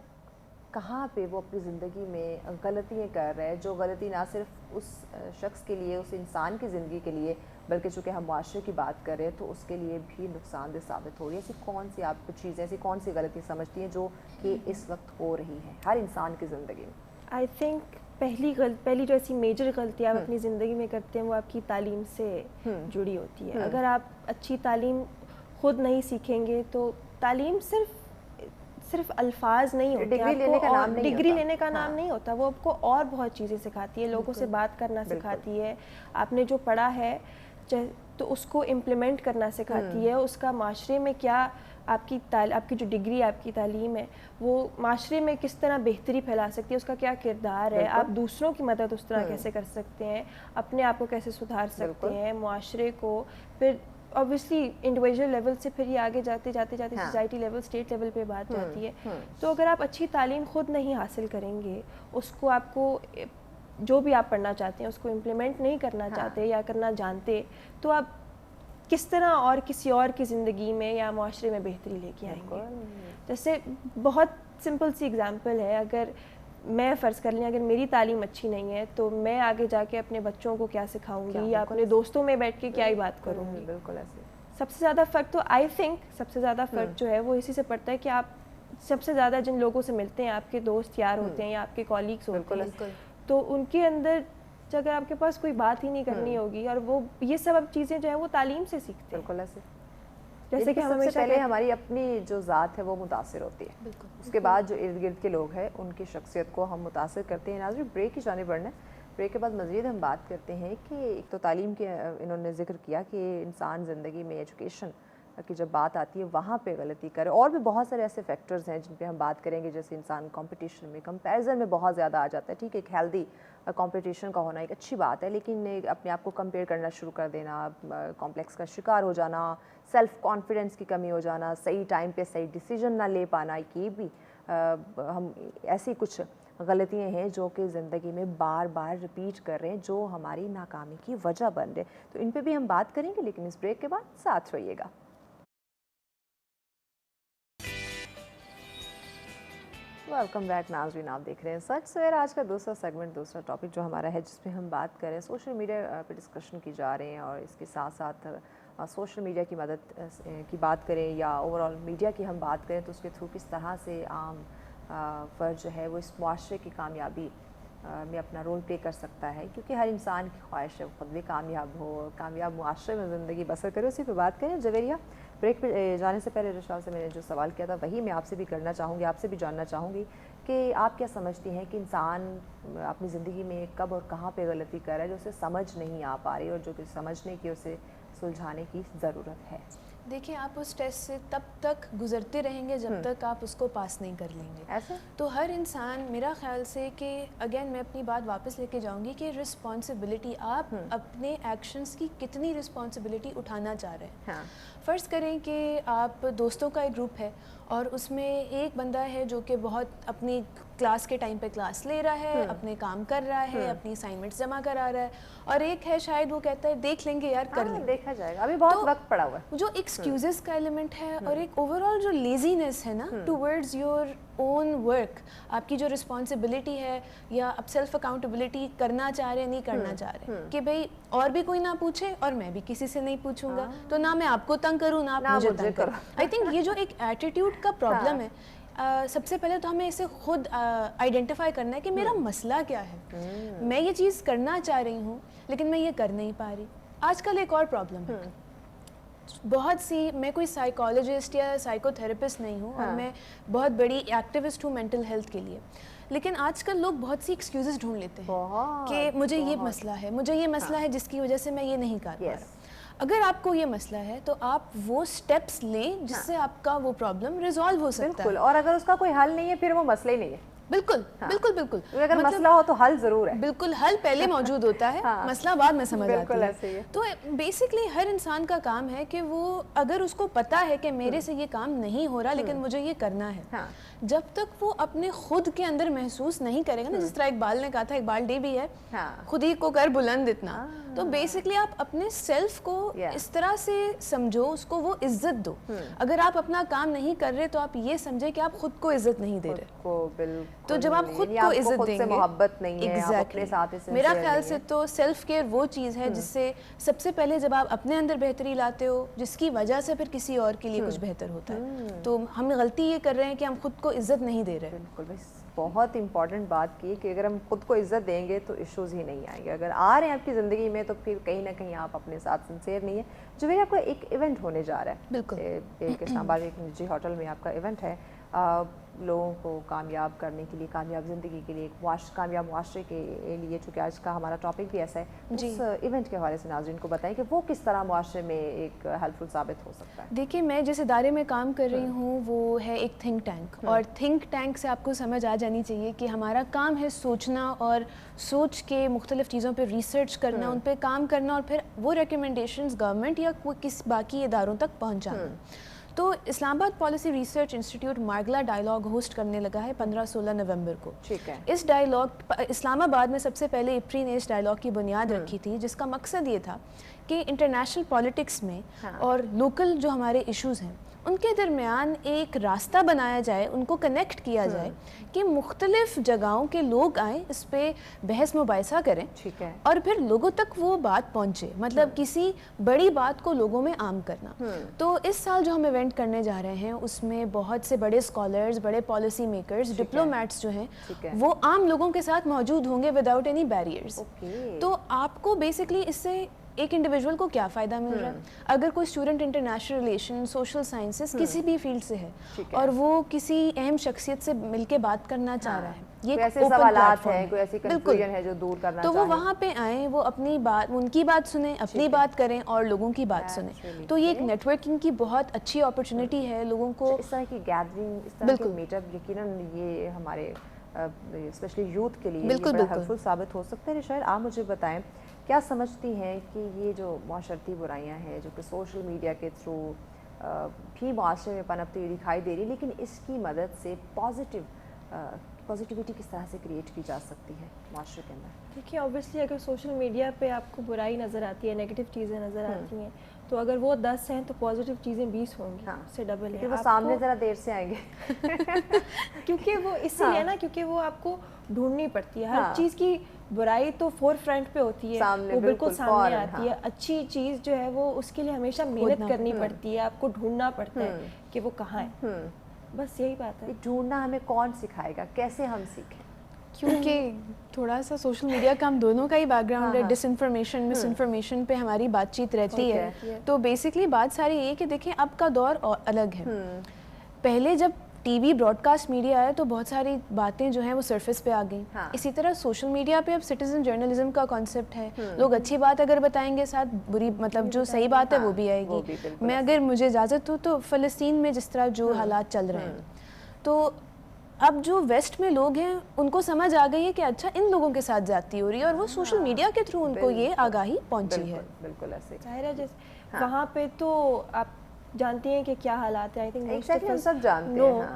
کہاں پہ وہ اپنی زندگی میں غلطیاں کر رہے ہیں, جو غلطی نہ صرف اس شخص کے لیے, اس انسان کی زندگی کے لیے, بلکہ چونکہ ہم معاشرے کی بات کر رہے ہیں تو اس کے لیے بھی نقصان دہ ثابت ہو رہی ہے؟ ایسی کون سی آپ کچھ چیزیں, ایسی کون سی غلطی سمجھتی ہیں جو کہ اس وقت ہو رہی ہیں ہر انسان کی زندگی میں؟ آئی تھنک پہلی جو ایسی میجر غلطی آپ اپنی زندگی میں کرتے ہیں وہ آپ کی تعلیم سے جڑی ہوتی ہے. اگر آپ اچھی تعلیم خود نہیں سیکھیں گے تو تعلیم صرف الفاظ نہیں ہوتے, ڈگری لینے کا نام نہیں ہوتا, وہ آپ کو اور بہت چیزیں سکھاتی ہے. لوگوں سے بات کرنا سکھاتی ہے, آپ نے جو پڑھا ہے تو اس کو امپلیمنٹ کرنا سکھاتی ہے. اس کا معاشرے میں کیا آپ کی جو ڈگری, آپ کی تعلیم ہے وہ معاشرے میں کس طرح بہتری پھیلا سکتی ہے, اس کا کیا کردار ہے, آپ دوسروں کی مدد اس طرح کیسے کر سکتے ہیں, اپنے آپ کو کیسے سدھار سکتے ہیں, معاشرے کو. پھر اوبویسلی انڈیویجول لیول سے پھر یہ آگے جاتے سوسائٹی لیول, اسٹیٹ لیول پہ بات جاتی ہے. تو اگر آپ اچھی تعلیم خود نہیں حاصل کریں گے, اس کو آپ کو جو بھی آپ پڑھنا چاہتے ہیں اس کو امپلیمنٹ نہیں کرنا چاہتے یا کرنا جانتے, تو آپ کس طرح اور کسی اور کی زندگی میں یا معاشرے میں بہتری لے کے آئیں گے؟ جیسے بہت سمپل سی اگزامپل ہے, اگر میں فرض کر لیں اگر میری تعلیم اچھی نہیں ہے تو میں آگے جا کے اپنے بچوں کو کیا سکھاؤں گی یا اپنے دوستوں میں بیٹھ کے کیا ہی بات کروں گی؟ بالکل ایسے. سب سے زیادہ فرق تو آئی تھنک سب سے زیادہ فرق جو ہے وہ اسی سے پڑتا ہے کہ آپ سب سے زیادہ جن لوگوں سے ملتے ہیں, آپ کے دوست یار ہوتے ہیں یا آپ کے کولیگس ہوتے ہیں, تو ان کے اندر اگر آپ کے پاس کوئی بات ہی نہیں کرنی ہوگی, اور وہ یہ سب چیزیں جو ہیں وہ تعلیم سے سیکھتے ہیں. بالکل ایسے. جیسے کہ سب سے پہلے ہماری اپنی جو ذات ہے وہ متاثر ہوتی ہے, اس کے بعد جو ارد گرد کے لوگ ہیں ان کی شخصیت کو ہم متاثر کرتے ہیں. ناظرین, بریک کی جانب بڑھنا ہے, بریک کے بعد مزید ہم بات کرتے ہیں کہ ایک تو تعلیم کے انہوں نے ذکر کیا کہ انسان زندگی میں ایجوکیشن کی جب بات آتی ہے وہاں پہ غلطی کرے, اور بھی بہت سارے ایسے فیکٹرز ہیں جن پہ ہم بات کریں گے, جیسے انسان کمپٹیشن میں, کمپیریزن میں بہت زیادہ آ جاتا ہے. ٹھیک ہے, ایک ہیلدی کمپٹیشن کا ہونا ایک اچھی بات ہے, لیکن اپنے آپ کو کمپیئر کرنا شروع کر دینا, کمپلیکس کا شکار ہو جانا, سیلف کانفیڈنس کی کمی ہو جانا, صحیح ٹائم پہ صحیح ڈیسیجن نہ لے پانا, یہ بھی ہم ایسی کچھ غلطیاں ہیں جو کہ زندگی میں بار بار ریپیٹ کر رہے ہیں, جو ہماری ناکامی کی وجہ بن رہے. تو ان پہ بھی ہم بات کریں گے, لیکن اس بریک کے بعد ساتھ رہیے گا. ویلکم بیک ناظرین, آپ دیکھ رہے ہیں سچ سویرا. آج کا دوسرا سیگمنٹ, دوسرا ٹاپک جو ہمارا ہے جس پہ ہم بات کریں, سوشل میڈیا پہ ڈسکشن کی جا رہے ہیں, اور اس کے ساتھ ساتھ سوشل میڈیا کی مدد کی بات کریں یا اوور آل میڈیا کی ہم بات کریں تو اس کے تھرو کس طرح سے عام فرد جو ہے وہ اس معاشرے کی کامیابی میں اپنا رول پلے کر سکتا ہے, کیونکہ ہر انسان کی خواہش ہے وہ خود بھی کامیاب ہو, کامیاب معاشرے میں زندگی بسر کرے. اسی پہ بات کریں. جویریہ, بریک پہ جانے سے پہلے رشال سے میں نے جو سوال کیا تھا وہی میں آپ سے بھی کرنا چاہوں گی, آپ سے بھی جاننا چاہوں گی کہ آپ کیا سمجھتی ہیں کہ انسان اپنی زندگی میں کب اور کہاں پہ غلطی کر رہا ہے جو اسے سمجھ نہیں آ پا رہی, اور جو کہ سمجھنے کی اسے سلجھانے کی ضرورت ہے؟ دیکھیں, آپ اس ٹیسٹ سے تب تک گزرتے رہیں گے جب تک آپ اس کو پاس نہیں کر لیں گے. ایسے تو ہر انسان, میرا خیال سے کہ اگین میں اپنی بات واپس لے کے جاؤں گی کہ رسپانسبلٹی, آپ اپنے ایکشنز کی کتنی رسپانسبلٹی اٹھانا چاہ رہے ہیں. فرض کریں کہ آپ دوستوں کا ایک گروپ ہے اور اس میں ایک بندہ ہے جو کہ بہت اپنی کلاس کے ٹائم پہ کلاس لے رہا ہے, اپنے کام کر رہا ہے, اپنی اسائنمنٹس جمع کرا رہا ہے, اور ایک ہے شاید وہ کہتا ہے دیکھ لیں گے یار, کر لیں گے, دیکھا جائے گا, ابھی بہت وقت پڑا ہوا ہے. جو ایکسکیوزز کا ایلیمنٹ ہے اور ایک اوور آل جو لیزینس ہے نا ٹورڈز یور اون ورک, آپ کی جو رسپانسبلٹی ہے یا آپ سیلف اکاؤنٹیبلٹی کرنا چاہ رہے نہیں کرنا چاہ رہے, کہ بھئی اور بھی کوئی نہ پوچھے اور میں بھی کسی سے نہیں پوچھوں گا, تو نہ میں آپ کو تنگ کروں نہ آپ مجھے تنگ کروں. آئی تھنک یہ جو ایک ایٹیٹیوڈ کا پرابلم ہے, سب سے پہلے تو ہمیں اسے خود آئیڈینٹیفائی کرنا ہے کہ میرا مسئلہ کیا ہے. میں یہ چیز کرنا چاہ رہی ہوں لیکن میں یہ کر نہیں پا رہی. آج کل ایک اور پرابلم ہے, بہت سی, میں کوئی سائیکالوجسٹ یا سائیکو تھراپسٹ نہیں ہوں اور میں بہت بڑی ایکٹیوسٹ ہوں مینٹل ہیلتھ کے لیے, لیکن آج کل لوگ بہت سی ایکسکیوزز ڈھونڈ لیتے ہیں کہ مجھے یہ مسئلہ ہے, مجھے یہ مسئلہ ہے جس کی وجہ سے میں یہ نہیں کر پا رہا. اگر آپ کو یہ مسئلہ ہے تو آپ وہ سٹیپس لیں جس سے آپ کا وہ پرابلم ریزالو ہو سکتا ہے. بالکل, اور اگر اس کا کوئی حل نہیں ہے پھر وہ مسئلہ ہی نہیں ہے. بالکل بالکل بالکل, اگر مسئلہ ہو تو حل ضرور ہے. بالکل, حل پہلے موجود ہوتا ہے, مسئلہ بعد میں سمجھ آتا ہے. تو بیسکلی ہر انسان کا کام ہے کہ وہ اگر اس کو پتا ہے کہ میرے سے یہ کام نہیں ہو رہا لیکن مجھے یہ کرنا ہے, جب تک وہ اپنے خود کے اندر محسوس نہیں کرے گا نا, جس طرح اقبال نے کہا تھا, اقبال ڈے بھی ہے, خود ہی کو کر بلند اتنا. تو بیسکلی آپ اپنے سیلف کو اس طرح سے سمجھو, اس کو وہ عزت دو. اگر آپ اپنا کام نہیں کر رہے تو آپ یہ سمجھے کہ آپ خود کو عزت نہیں دے رہے. تو جب آپ خود کو عزت دیں گے, محبت نہیں ہے, آپ اپنے ساتھ میرا خیال سے تو سیلف کیئر وہ چیز ہے جس سے سب سے پہلے جب آپ اپنے اندر بہتری لاتے ہو, جس کی وجہ سے پھر کسی اور کے لیے کچھ بہتر ہوتا ہے. تو ہم غلطی یہ کر رہے ہیں کہ ہم خود کو عزت نہیں دے رہے. بالکل, بہت امپورٹنٹ بات کی کہ اگر ہم خود کو عزت دیں گے تو ایشوز ہی نہیں آئیں گے. اگر آ رہے ہیں آپ کی زندگی میں تو پھر کہیں نہ کہیں آپ اپنے ساتھ سنسیئر نہیں ہیں. جو میرا آپ کا ایک ایونٹ ہونے جا رہا ہے, بالکل, ایک اسلام آباد ایک نجی ہوٹل میں آپ کا ایونٹ ہے, لوگوں کو کامیاب کرنے کے لیے, کامیاب زندگی کے لیے, ایک کامیاب معاشرے کے لیے, چونکہ آج کا ہمارا ٹاپک بھی ایسا ہے, اس ایونٹ کے حوالے سے ناظرین کو بتائیں کہ وہ کس طرح معاشرے میں ایک ہیلپ فل ثابت ہو سکتا ہے. دیکھیے, میں جس ادارے میں کام کر رہی ہوں وہ ہے ایک تھنک ٹینک, اور تھنک ٹینک سے آپ کو سمجھ آ جانی چاہیے کہ ہمارا کام ہے سوچنا اور سوچ کے مختلف چیزوں پہ ریسرچ کرنا, ان پہ کام کرنا, اور پھر وہ ریکمنڈیشنز گورنمنٹ یا کس باقی اداروں تک پہنچانا. تو اسلام آباد policy research institute Margalla dialogue host کرنے لگا ہے 15-16 نومبر کو. ٹھیک ہے. اس ڈائیلاگ, اسلام آباد میں سب سے پہلے ایپری نے اس ڈائیلاگ کی بنیاد رکھی تھی, جس کا مقصد یہ تھا کہ انٹرنیشنل پالیٹکس میں اور لوکل جو ہمارے ایشوز ہیں ان کے درمیان ایک راستہ بنایا جائے, ان کو کنیکٹ کیا جائے کہ مختلف جگہوں کے لوگ آئیں, اس پہ بحث مباحثہ کریں, اور پھر لوگوں تک وہ بات پہنچے, مطلب کسی بڑی بات کو لوگوں میں عام کرنا. تو اس سال جو ہم ایونٹ کرنے جا رہے ہیں اس میں بہت سے بڑے اسکالرز, بڑے پالیسی میکرز, ڈپلومیٹس جو ہیں وہ عام لوگوں کے ساتھ موجود ہوں گے وداؤٹ اینی بیریئرز. تو آپ کو بیسکلی اس سے ایک انڈیویجول کو کیا فائدہ مل رہا ہے؟ اگر کوئی student international relation, social sciences, کسی بھی فیلڈ سے ہے اور وہ کسی اہم شخصیت سے مل کے بات کرنا چاہ رہا ہے, یہ ایسے سوالات ہیں, کوئی ایسی کنفیوژن ہے جو دور کرنا تو وہ وہاں پہ آئیں, وہ اپنی بات, ان کی بات سنیں, اپنی بات کریں اور لوگوں کی بات سنیں. تو یہ ایک نیٹ ورکنگ کی بہت اچھی اپرچونٹی ہے لوگوں کو. اس طرح کی گیدرنگ, اس طرح کے میٹ اپ یقیناً یہ ہمارے اسپیشلی یوتھ کے لیے بڑا ہیلپ فل ثابت ہو سکتا ہے. رشائر, آپ مجھے بتائیں کیا سمجھتی ہیں کہ یہ جو معاشرتی برائیاں ہیں جو کہ سوشل میڈیا کے تھرو بھی معاشرے میں پنپتی ہوئی دکھائی دے رہی, لیکن اس کی مدد سے پازیٹیوٹی کس طرح سے کریٹ کی جا سکتی ہے معاشرے کے اندر؟ دیکھیے, اوبیسلی اگر سوشل میڈیا پہ آپ کو برائی نظر آتی ہے, نیگیٹو چیزیں نظر آتی ہیں, تو اگر وہ 10 ہیں تو پازیٹیو چیزیں 20 ہوں گی, اس سے ڈبل ہے. وہ سامنے ذرا دیر سے آئیں گے کیونکہ وہ اس لیے نا, کیونکہ وہ آپ کو ڈھونڈنی پڑتی ہے. ہر چیز کی برائی تو فور فرنٹ پہ ہوتی ہے, وہ بالکل سامنے آتی ہے. اچھی چیز جو ہے وہ اس کے لیے ہمیشہ محنت کرنی پڑتی ہے, آپ کو ڈھونڈنا پڑتا ہے کہ وہ کہاں ہے. بس یہی بات ہے. ڈھونڈنا ہمیں کون سکھائے گا, کیسے ہم سیکھیں؟ کیونکہ تھوڑا سا سوشل میڈیا کا ہم دونوں کا ہی بیک گراؤنڈ ہے, ڈس انفارمیشن, مس انفارمیشن پہ ہماری بات چیت رہتی ہے. تو بیسکلی بات ساری یہ کہ دیکھیں اب کا دور الگ ہے. پہلے جب T V broadcast media آیا تو بہت ساری باتیں جو ہیں وہ سرفیس پہ آ گئیں. اسی طرح سوشل میڈیا پہ اب سٹیزن جرنلزم کا کانسیپٹ ہے, لوگ اچھی بات اگر بتائیں گے ساتھ بری, مطلب جو صحیح بات ہے وہ بھی آئے گی. میں اگر مجھے اجازت ہو تو فلسطین میں جس طرح جو حالات چل رہے ہیں, تو اب جو ویسٹ میں لوگ ہیں ان کو سمجھ آ گئی ہے کہ اچھا ان لوگوں کے ساتھ زیادتی ہو رہی ہے, اور وہ سوشل میڈیا کے تھرو ان کو یہ آگاہی پہنچی ہے. بالکل ایسے ظاہر ہے. جیسے وہاں پہ تو آپ جانتی ہیں کہ کیا حالات ہیں, آئی تھنک سب جانتے ہیں.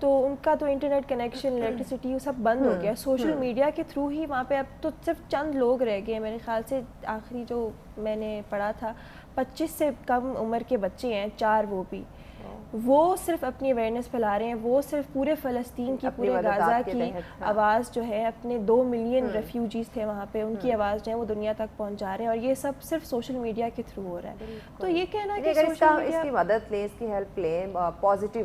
تو ان کا تو انٹرنیٹ کنیکشن, الیکٹریسٹی سب بند ہو گیا. سوشل میڈیا کے تھرو ہی وہاں پہ اب تو صرف چند لوگ رہ گئے. میرے خیال سے آخری جو میں نے پڑھا تھا 25 سے کم عمر کے بچے ہیں, 4, وہ صرف اپنی اویئرنیس پھیلا رہے ہیں. وہ صرف پورے فلسطین کی, پورے غزہ کی آواز جو ہے, اپنے 2 ملین ریفیوجیز تھے وہاں پہ, ان کی آواز جو ہے وہ دنیا تک پہنچا رہے ہیں, اور یہ سب صرف سوشل میڈیا کے تھرو ہو رہا ہے. تو یہ کہنا کہ اس کی مدد لیں, اس کی ہیلپ لیں, پازیٹیو